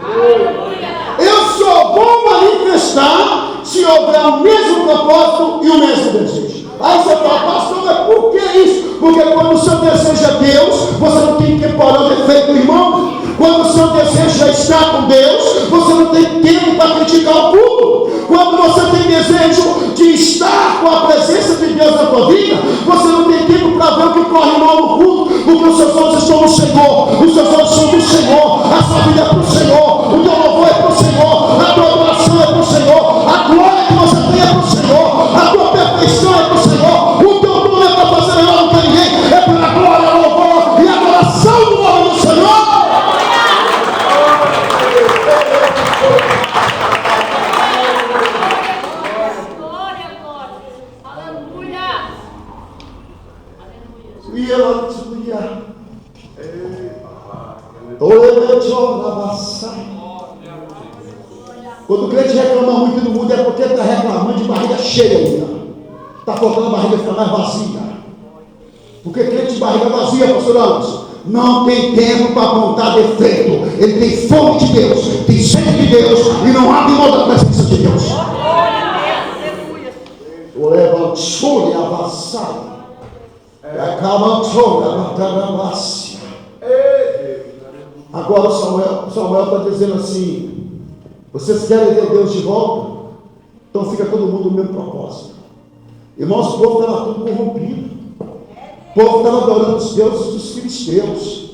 Eu só vou manifestar se houver o mesmo propósito e o mesmo desejo. Aí você fala: pastor, mas por que isso? Porque quando o seu desejo é Deus, você não tem que parar o defeito do irmão. Quando o seu desejo já está com Deus, você não tem tempo para criticar o culto. Quando você tem desejo de estar com a presença de Deus na tua vida, você não tem tempo para ver o que corre mal no culto, porque os seus olhos estão no Senhor, os seus olhos são do Senhor, a sua vida é para o Senhor, o teu louvor é para o Senhor, a tua adoração é para o Senhor, a glória que você tem é para o Senhor, a tua perfeição é para o Senhor, o teu dom é para fazer melhor do que ninguém, é para a glória, louvor e adoração do nome do Senhor. Quando o crente reclama muito no mundo, é porque está reclamando de barriga cheia ainda. Está faltando a barriga ficar mais vazia. Porque crente de barriga vazia, pastor Alves, não tem tempo para apontar defeito. Ele tem fome de Deus, tem sede de Deus e não abre mão da presença de Deus. O leva a avassada. Agora Samuel está dizendo assim: vocês querem ver Deus de volta? Então fica todo mundo no mesmo propósito. Irmãos, o povo estava tudo corrompido. O povo estava adorando os deuses dos filisteus.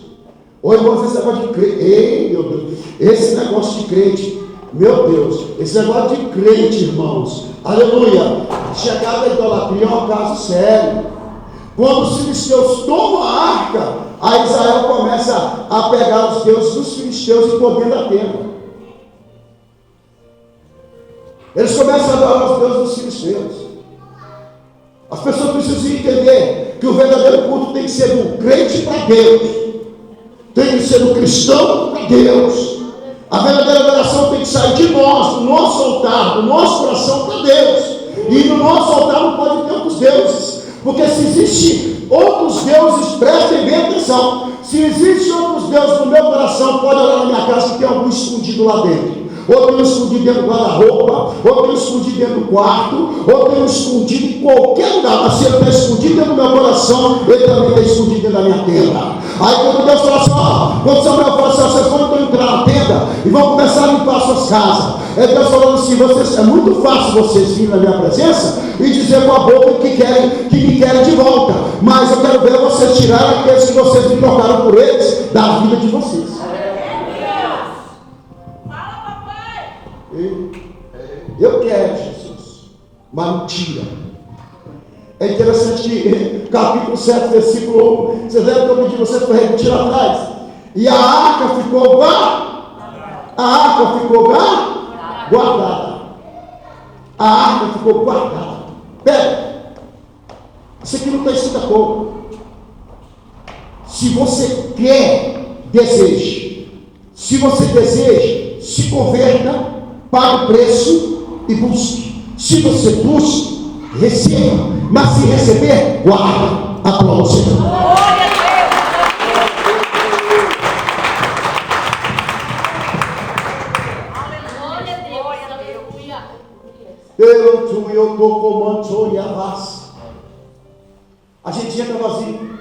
Ô irmãos, esse negócio de crente, ei meu Deus, esse negócio de crente, meu Deus, esse negócio de crente, irmãos, aleluia, chegada a idolatria é um caso sério. Quando os filisteus tomam a arca, aí Israel começa a pegar os deuses dos filisteus e pôr dentro da tenda. Eles começam a adorar os deuses dos filisteus. As pessoas precisam entender que o verdadeiro culto tem que ser do crente para Deus, tem que ser do cristão para Deus. A verdadeira adoração tem que sair de nós, do nosso altar, do nosso coração para Deus. E no nosso altar não pode ter outros deuses. Porque se existem outros deuses, prestem bem atenção. Se existem outros deuses no meu coração, pode olhar na minha casa que tem algum escondido lá dentro. Ou tem um escondido dentro do guarda-roupa, ou tem um escondido dentro do quarto, ou tem um escondido em qualquer lugar. Mas se ele está escondido dentro do meu coração, ele também está escondido dentro da minha tenda. Aí quando Deus fala assim, quando Samuel fala assim, vocês vão entrar na tenda e vão começar a limpar suas casas. É Deus falando assim: é muito fácil vocês virem na minha presença e dizer com a boca que me querem de volta. Mas eu quero ver vocês tirarem aqueles que vocês me trocaram por eles da vida de vocês. Eu quero, Jesus, mas não tira. É interessante que capítulo 7, versículo 1, vocês lembram que eu pedi vocês para repetir lá atrás? E a arca ficou guardada. A arca ficou guardada. Pera, isso aqui não está escrito à toa. Se você quer, deseje. Se você deseja, se converta, pague o preço e busque. Se você busca, receba. Mas se receber, guarda. Aplauda o Senhor. A gente entra vazio,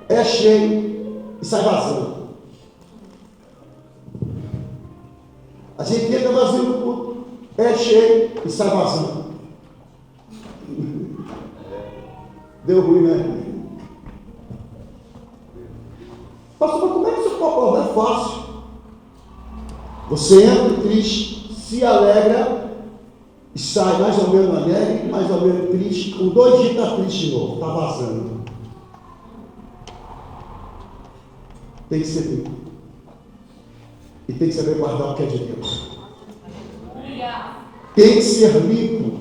é cheio e sai vazio. A gente entra vazio no culto, é cheio e sai vazando. Deu ruim, né? Pastor, mas como é que isso pode provar? É fácil. Você entra triste, se alegra e sai mais ou menos alegre, mais ou menos triste, com 2 dias está triste de novo, está vazando. Tem que ser limpo. E tem que saber guardar o que é de Deus. Tem que ser limpo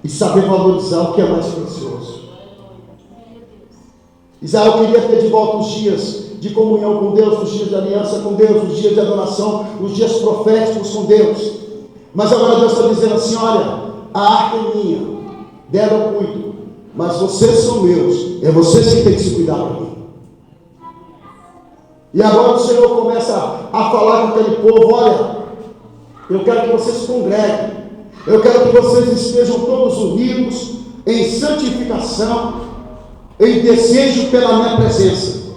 e saber valorizar o que é mais precioso. Israel queria ter de volta os dias de comunhão com Deus, os dias de aliança com Deus, os dias de adoração, os dias proféticos com Deus. Mas agora Deus está dizendo assim: olha, a arca é minha, dela eu cuido, mas vocês são meus, é vocês que têm que se cuidar para mim. E agora o Senhor começa a falar com aquele povo: olha, eu quero que vocês se congreguem, eu quero que vocês estejam todos unidos em santificação, em desejo pela minha presença,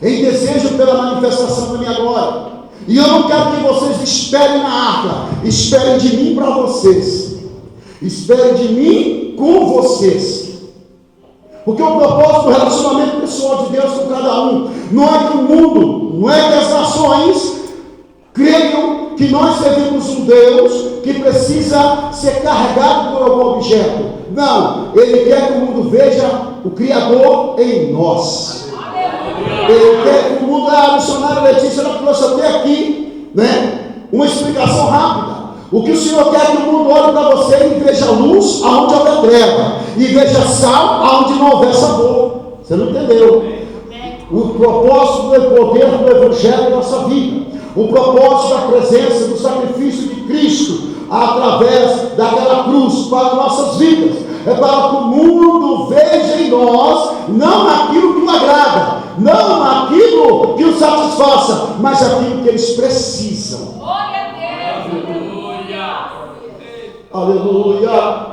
em desejo pela manifestação da minha glória. E eu não quero que vocês esperem na arca, esperem de mim para vocês, esperem de mim com vocês. Porque o propósito do relacionamento pessoal de Deus com cada um não é que o mundo, não é que as nações creiam que nós servimos um Deus que precisa ser carregado por algum objeto. Não, Ele quer que o mundo veja o Criador em nós. Ele quer que o mundo, a missionária Letícia, ela trouxe até aqui, uma explicação rápida. O que o Senhor quer que o mundo olhe para você e veja luz aonde houver treva, e veja sal aonde não houver sabor. Você não entendeu? O propósito do poder do Evangelho na nossa vida, o propósito da presença, do sacrifício de Cristo através daquela cruz para nossas vidas, é para que o mundo veja em nós não aquilo que o agrada, não aquilo que o satisfaça, mas aquilo que eles precisam. Aleluia.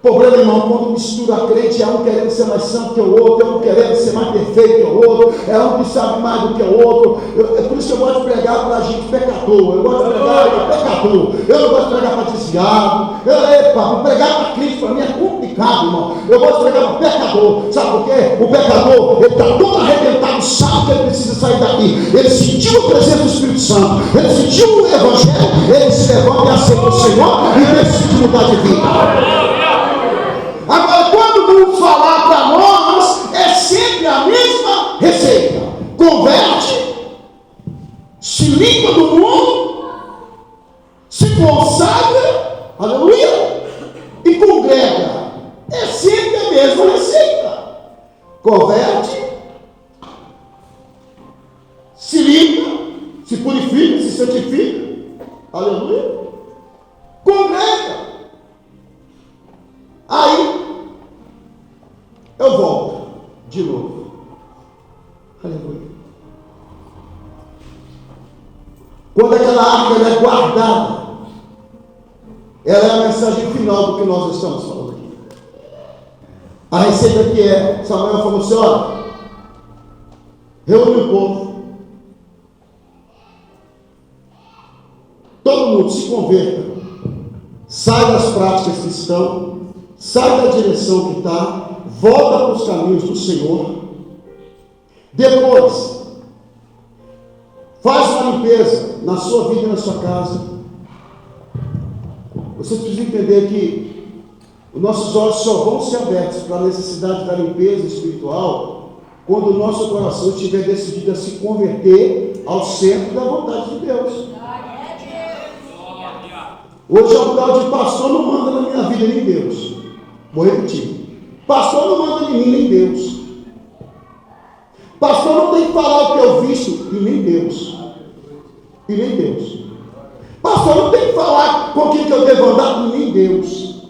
O problema, irmão, quando mistura crente, é um querendo ser mais santo que o outro, é um querendo ser mais perfeito que o outro, é um que sabe mais do que o outro. É por isso que eu gosto de pregar para a gente pecador, eu gosto de pregar para pecador, eu não gosto de pregar para desviado. Pregar para Cristo para mim é complicado, irmão. Eu gosto de pregar para pecador. Sabe por quê? O pecador, ele está todo arrebentado, sabe que ele precisa sair daqui. Ele sentiu a presença do Espírito Santo, ele sentiu o Evangelho, ele se levanta e aceita o Senhor e decide mudar de vida. Agora, quando o mundo falar para nós, é sempre a mesma receita: converte, se limpa do mundo, se consagra, aleluia, e congrega. É sempre a mesma receita: converte, se limpa, se purifica, se santifica, aleluia, congrega. Aí eu volto de novo. Aleluia. Quando aquela arca é guardada, ela é a mensagem final do que nós estamos falando aqui. A receita que é: Samuel falou assim: olha, reúne o povo, todo mundo se converta, sai das práticas que estão, sai da direção que está, volta para os caminhos do Senhor. Depois, faz uma limpeza na sua vida e na sua casa. Vocês precisam entender que os nossos olhos só vão ser abertos para a necessidade da limpeza espiritual quando o nosso coração estiver decidido a se converter ao centro da vontade de Deus. Hoje é o tal de pastor não manda na minha vida nem Deus. Vou repetir: pastor não manda em mim nem Deus. Pastor não tem que falar o que eu visto e nem Deus. E nem Deus. Pastor não tem que falar com quem que eu devo andar e nem Deus.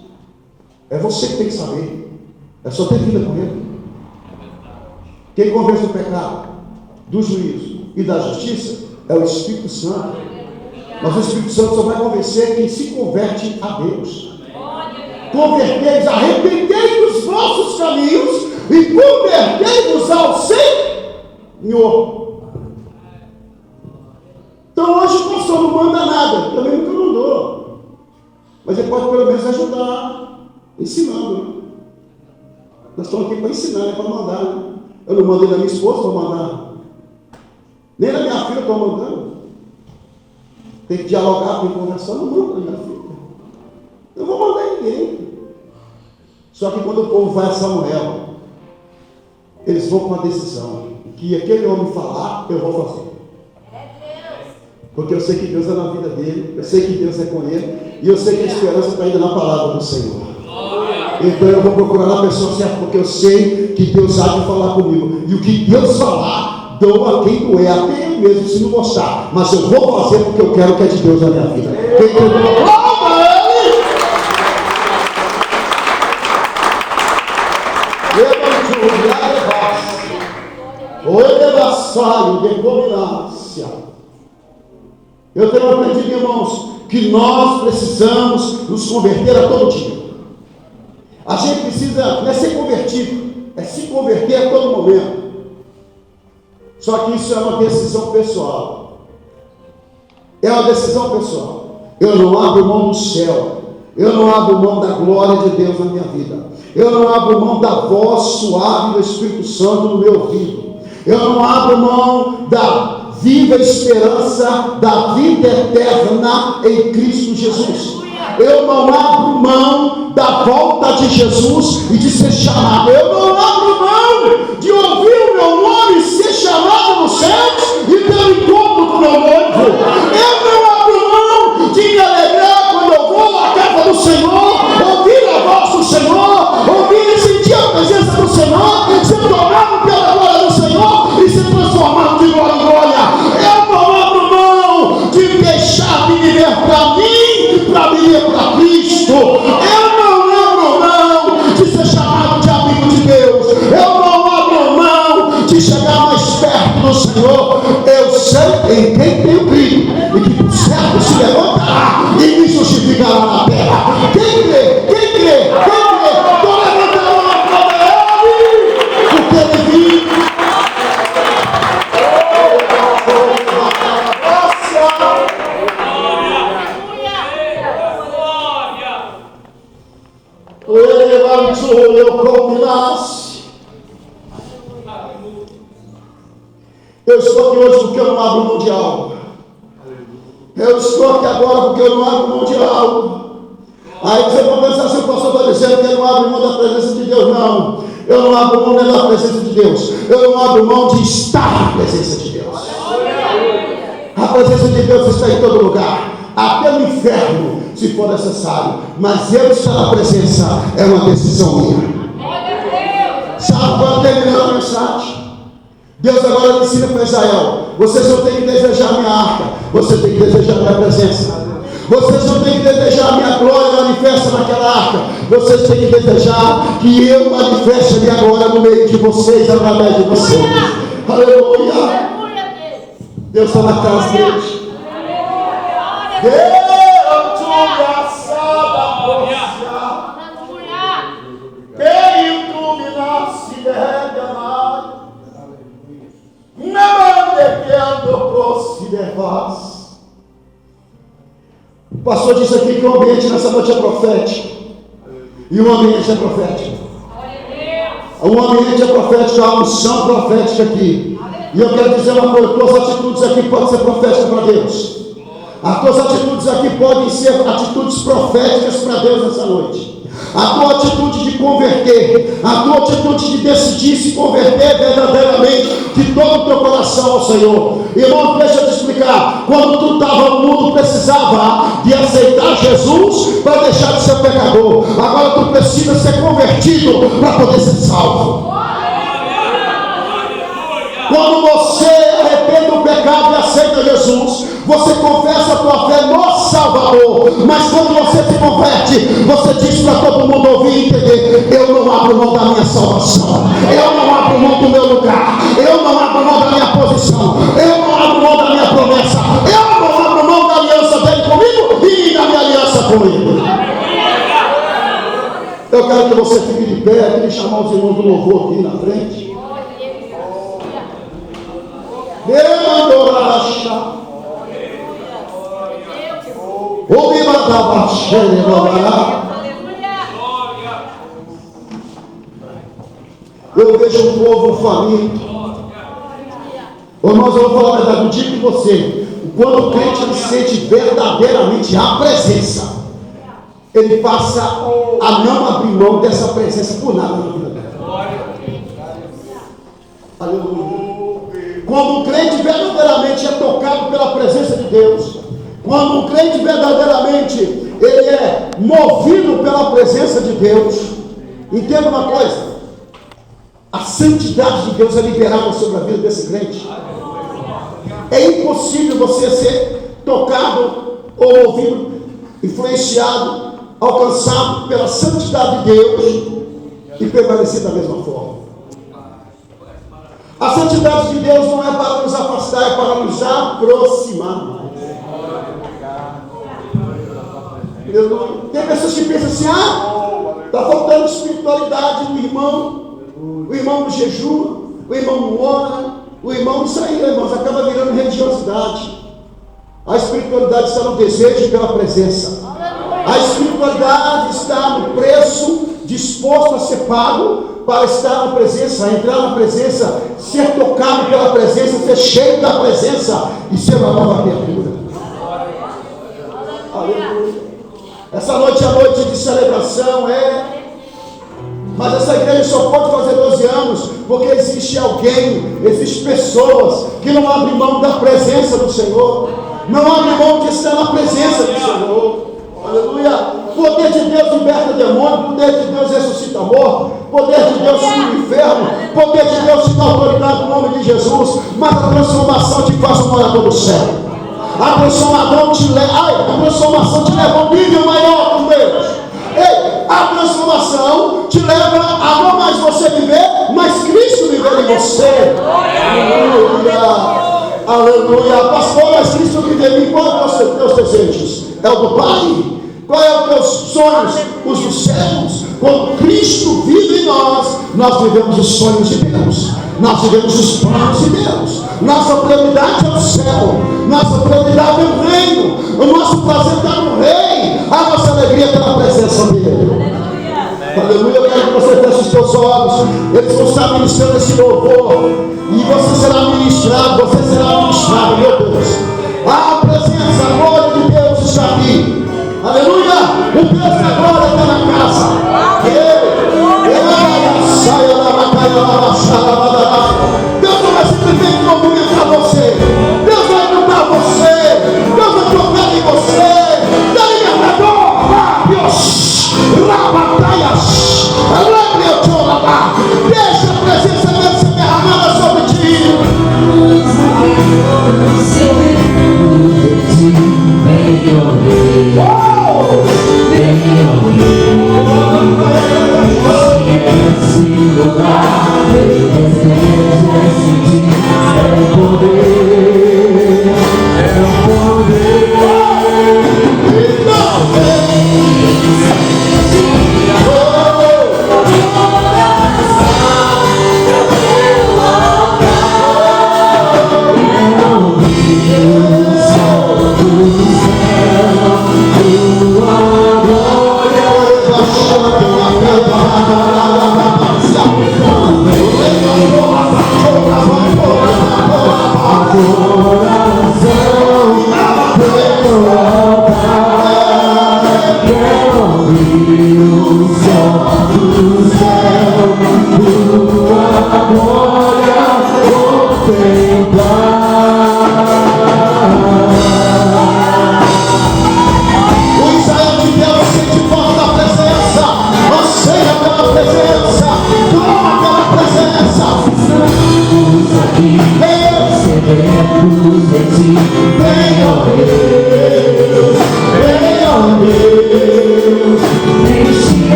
É você que tem que saber. É só ter vida com Ele. Quem convence do pecado, do juízo e da justiça é o Espírito Santo. Mas o Espírito Santo só vai convencer quem se converte a Deus. Convertei-vos, arrependei dos vossos caminhos e convertei-vos ao Senhor. Então hoje o pastor não manda nada, também nunca mandou, mas ele pode pelo menos ajudar, ensinando. Nós estamos aqui para ensinar, não é para mandar. Eu não mandei na minha esposa para mandar, nem na minha filha estou mandando. Tem que dialogar, tem que conversar. Não manda, minha filha. Eu não vou mandar ninguém. Só que quando o povo vai a Samuel, eles vão com uma decisão. O que aquele homem falar, eu vou fazer. Porque eu sei que Deus é na vida dele, eu sei que Deus é com ele, e eu sei que a esperança está indo na palavra do Senhor. Então eu vou procurar a pessoa certa, porque eu sei que Deus há de falar comigo. E o que Deus falar, dou a quem doer, até eu mesmo, se não gostar. Mas eu vou fazer porque eu quero que é de Deus na minha vida. Quem tem eu tenho aprendido, irmãos, que nós precisamos nos converter a todo dia. A gente precisa, não é ser convertido, é se converter a todo momento. Só que isso é uma decisão pessoal. É uma decisão pessoal. Eu não abro mão do céu. Eu não abro mão da glória de Deus na minha vida. Eu não abro mão da voz suave do Espírito Santo no meu ouvido. Eu não abro mão da viva esperança da vida eterna em Cristo Jesus. Eu não abro mão da volta de Jesus e de ser chamado. Eu não abro mão de ouvir o meu nome ser chamado nos céus e ter um encontro com o meu noivo. Eu não abro mão de me alegrar quando eu vou à casa do Senhor, ouvir a voz do Senhor, ouvir e sentir a presença do Senhor, ser tomado pela glória do Senhor e ser transformado de glória em glória. Eu não abro mão de deixar me viver para mim, para viver para Cristo. Eu não abro mão de ser chamado de amigo de Deus. Eu não abro mão de chegar mais perto do Senhor. Eu sei em quem tenho crido e que por certo se levantará e me justificará na terra. Quem crê? Quem crê? Quem crê? Estou levantando a mão para ele, porque ele vive. Eu estou aqui hoje porque eu não abro mão de algo. Eu estou aqui agora porque eu não abro mão de algo. Aí você pode pensar, se o pastor está dizendo que eu não abro mão da presença de Deus. Não, eu não abro mão nem da presença de Deus. Eu não abro mão de estar na presença de Deus. A presença de Deus está em todo lugar, até no inferno, se for necessário. Mas eu estar na presença é uma decisão minha. Sabe quando terminar a mensagem? Deus agora ensina para Israel: vocês não têm que desejar minha arca, você tem que desejar minha presença. Vocês não têm que desejar minha glória manifesta naquela arca, vocês têm que desejar que eu manifeste a minha glória no meio de vocês, através de vocês. Aleluia! Deus está na casa deles. O pastor disse aqui que o ambiente nessa noite é profético. E o ambiente é profético. O ambiente é profético, a unção profética aqui. E eu quero dizer uma coisa: tuas atitudes aqui podem ser proféticas para Deus. As tuas atitudes aqui podem ser atitudes proféticas para Deus nessa noite. A tua atitude de converter, a tua atitude de decidir se converter verdadeiramente de todo o teu coração ao Senhor. Irmão, deixa eu te explicar. Quando tu estava no mundo, precisava de aceitar Jesus para deixar de ser pecador. Agora tu precisa ser convertido para poder ser salvo. Quando você arrepende do pecado e aceita Jesus, você confessa a tua fé no Salvador. Mas quando você se converte, você diz para todo mundo ouvir e entender: eu não abro mão da minha salvação, eu não abro mão do meu lugar, eu não abro mão da minha posição, eu não abro mão da minha promessa, eu não abro mão da aliança dele comigo e da minha aliança comigo. Eu quero que você fique de pé. Eu queria chamar os irmãos do louvor aqui na frente. Eu vejo um povo faminto. Irmãos, eu vou falar a verdade. O dia que você, Quando o crente ele sente verdadeiramente a presença, ele passa a não abrir mão dessa presença por nada na vida dele. Aleluia. Quando o crente verdadeiramente é tocado pela presença de Deus, quando o crente verdadeiramente ele é movido pela presença de Deus, entenda uma coisa: a santidade de Deus é liberada sobre a vida desse crente. É impossível você ser tocado ou movido, influenciado, alcançado pela santidade de Deus e permanecer da mesma forma. A santidade de Deus não é para nos afastar, é para nos aproximar. Tem pessoas que pensam assim: está faltando espiritualidade no irmão. O irmão não jejua, o irmão não ora, o irmão, isso aí, irmãos, acaba virando religiosidade. A espiritualidade está no desejo pela presença. A espiritualidade está no preço disposto a ser pago para estar na presença, entrar na presença, ser tocado pela presença, ser cheio da presença e ser uma nova criatura. Aleluia. Essa noite é a noite de celebração, mas essa igreja só pode fazer 12 anos porque existe alguém, existem pessoas que não abrem mão da presença do Senhor, não abrem mão de estar na presença do Senhor. Aleluia. O poder de Deus liberta demônio, o poder de Deus ressuscita morto, o poder de Deus tira o inferno, o poder de Deus te dá autoridade no nome de Jesus, mas a transformação te faz um morador do céu. A transformação te leva a um nível maior com Deus. A transformação te leva a não mais você viver, mas Cristo viver em você. Aleluia. Aleluia. Pastor, mas Cristo viver em mim. Qual é o teus desejos? É o do Pai? Qual é os teus sonhos? Os dos céus. Quando Cristo vive em nós, nós vivemos os sonhos de Deus. Nós vivemos os planos de Deus. Nossa prioridade é o céu. Nossa prioridade é o reino. O nosso prazer está no Rei. A nossa alegria está na presença dele. Aleluia. Eu quero que você feche os seus olhos. Eles vão estar ministrando esse louvor. E você será ministrado. Você será ministrado, meu Deus. A presença, a glória de Deus está aqui. Aleluia. O Deus da glória está na casa. Deus não vai simplesmente movimentar você. Deus vai mudar você. Deus vai tocar em você. Deus libertador. Deus rabataias. Deixa a presença dele ser derramada sobre ti. Se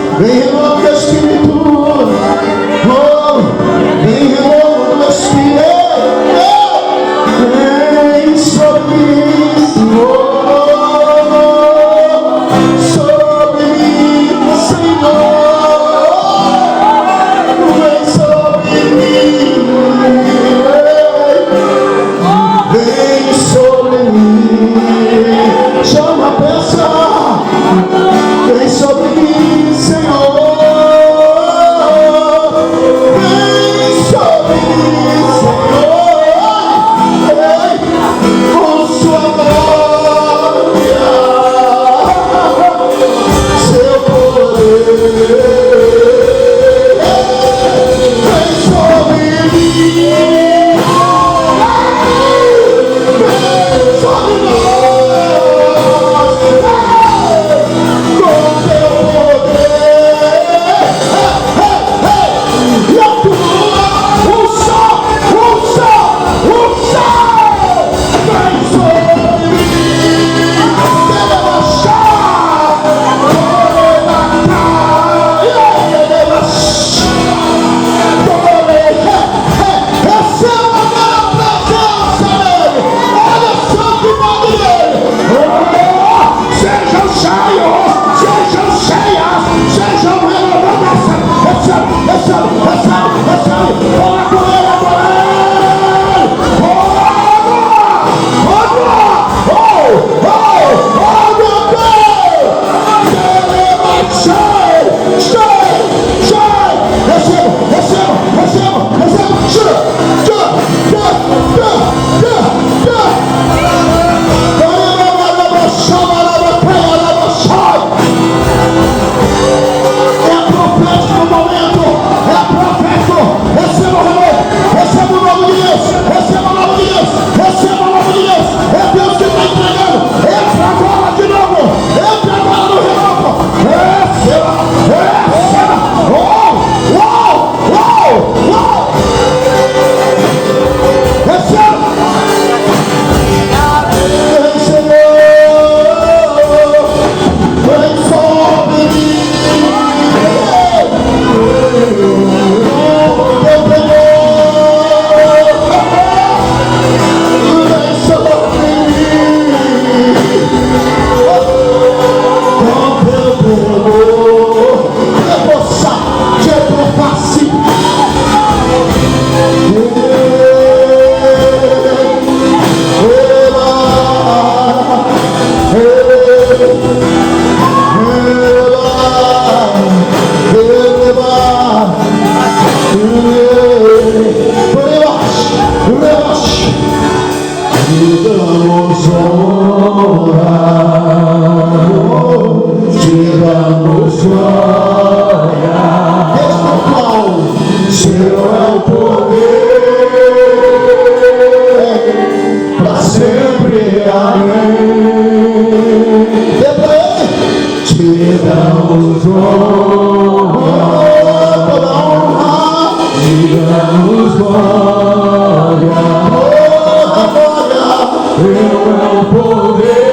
Vem damos honra, te damos glória. Espiritual, seu é o poder, para sempre, amém. Te damos honra, toda honra, te damos glória, toda glória, teu é o poder,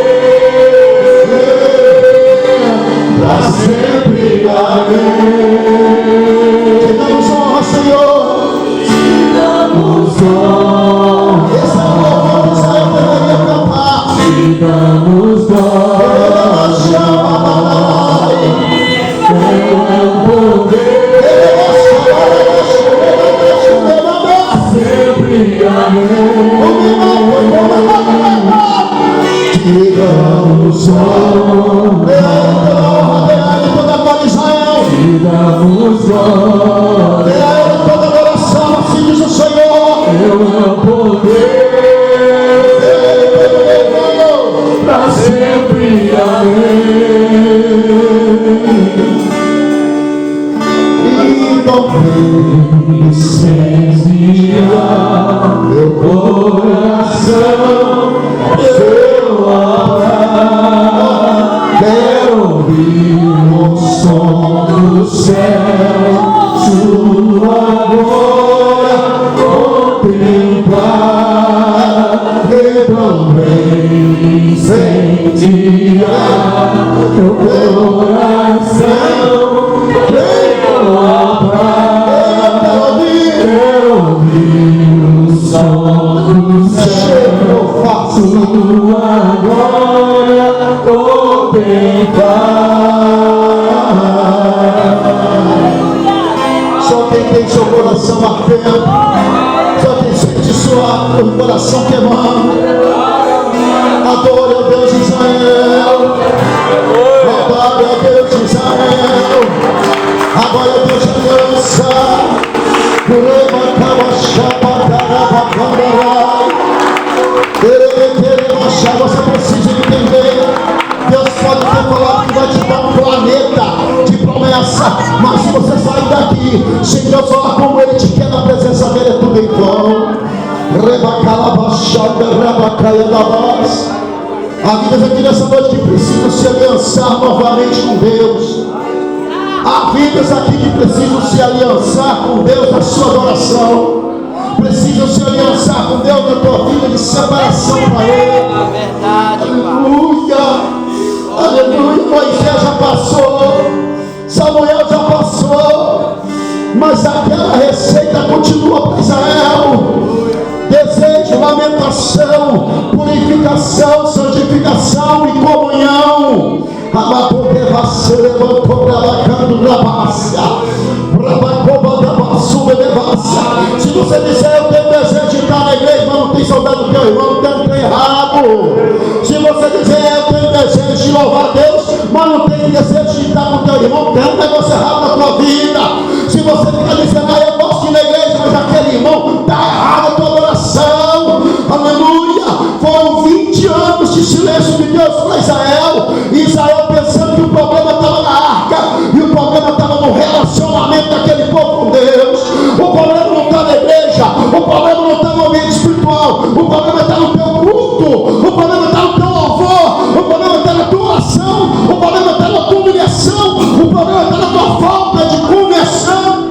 para sempre, amém. Te damos honra, Senhor, te damos honra. Esse é o povo que Israel deveria cantar. Te damos glória. Meu coração, seu amor, quero ouvir o som do céu, sua glória contemplar, e também incendiar meu coração, quero sua glória contemplar. Só quem tem seu coração ardendo, só quem sente o coração queimando, adore ao Deus de Israel, adore ao Deus de Israel, agora é Deus de aliança. Você precisa entender, Deus pode ter falado que vai te dar um planeta de promessa, mas se você sair daqui sem Deus falar como Ele te quer na presença dele, é tudo em vão. Há vidas aqui nessa noite que precisam se aliançar novamente com Deus. Há vidas aqui que precisam se aliançar com Deus na sua adoração. Precisam se aliançar com Deus na tua vida de separação para Ele. Aleluia, aleluia. Moisés já passou, Samuel já passou, mas aquela receita continua para Israel. Desejo, lamentação, purificação, santificação e comunhão. Se levantou bravacando na bácia, bravacoba da bassuba de bácia. Se você disser eu tenho desejo de estar na igreja, mas não tem saudade do teu irmão, então está errado. Se você dizer eu tenho desejo de louvar a Deus, mas não tem desejo de estar com o teu irmão, tem um negócio errado na tua vida. Se você fica dizendo eu gosto de ir na igreja, mas aquele irmão está errado a tua adoração. Aleluia. Foram 20 anos de silêncio de Deus para Israel. Israel pensando que o problema estava na arca, e o problema estava no relacionamento daquele povo com Deus. O problema não está na igreja, o problema não está no ambiente espiritual, o problema está no teu culto, o problema está no teu louvor, o problema está na tua oração, o problema está na tua humilhação, o problema está na tua falta de conversão.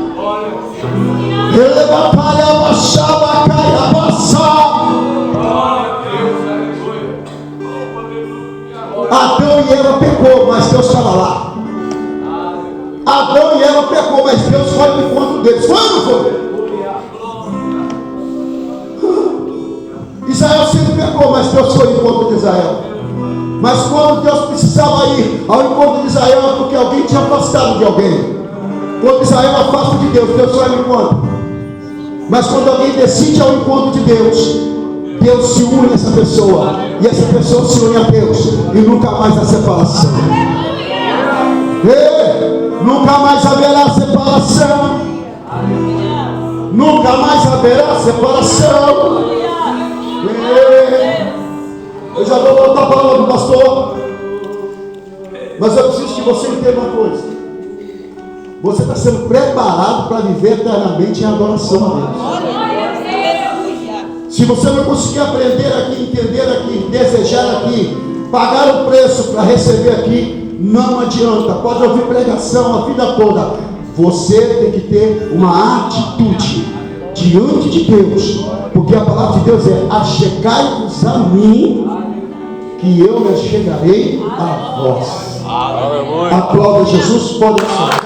Adão e Eva pecou, mas Deus estava lá. Adão e Eva pecou, mas Deus foi no encontro deles. Foi ou não foi? Israel sempre pecou, mas Deus foi no encontro de Israel. Mas quando Deus precisava ir ao encontro de Israel, é porque alguém tinha afastado de alguém. Quando Israel afasta de Deus, Deus vai no encontro. Mas quando alguém decide ao encontro de Deus, Deus se une a essa pessoa, e essa pessoa se une a Deus, e nunca mais há separação. Nunca mais haverá separação. Nunca mais haverá separação. Eu já vou voltar a palavra do pastor. Mas eu preciso que você entenda uma coisa. Você está sendo preparado para viver eternamente em adoração a Deus. Se você não conseguir aprender aqui, entender aqui, desejar aqui, pagar o preço para receber aqui, não adianta. Pode ouvir pregação a vida toda. Você tem que ter uma atitude diante de Deus, porque a palavra de Deus é: achegai-vos a mim, que eu me achegarei a vós. Aplauda Jesus, pode ser.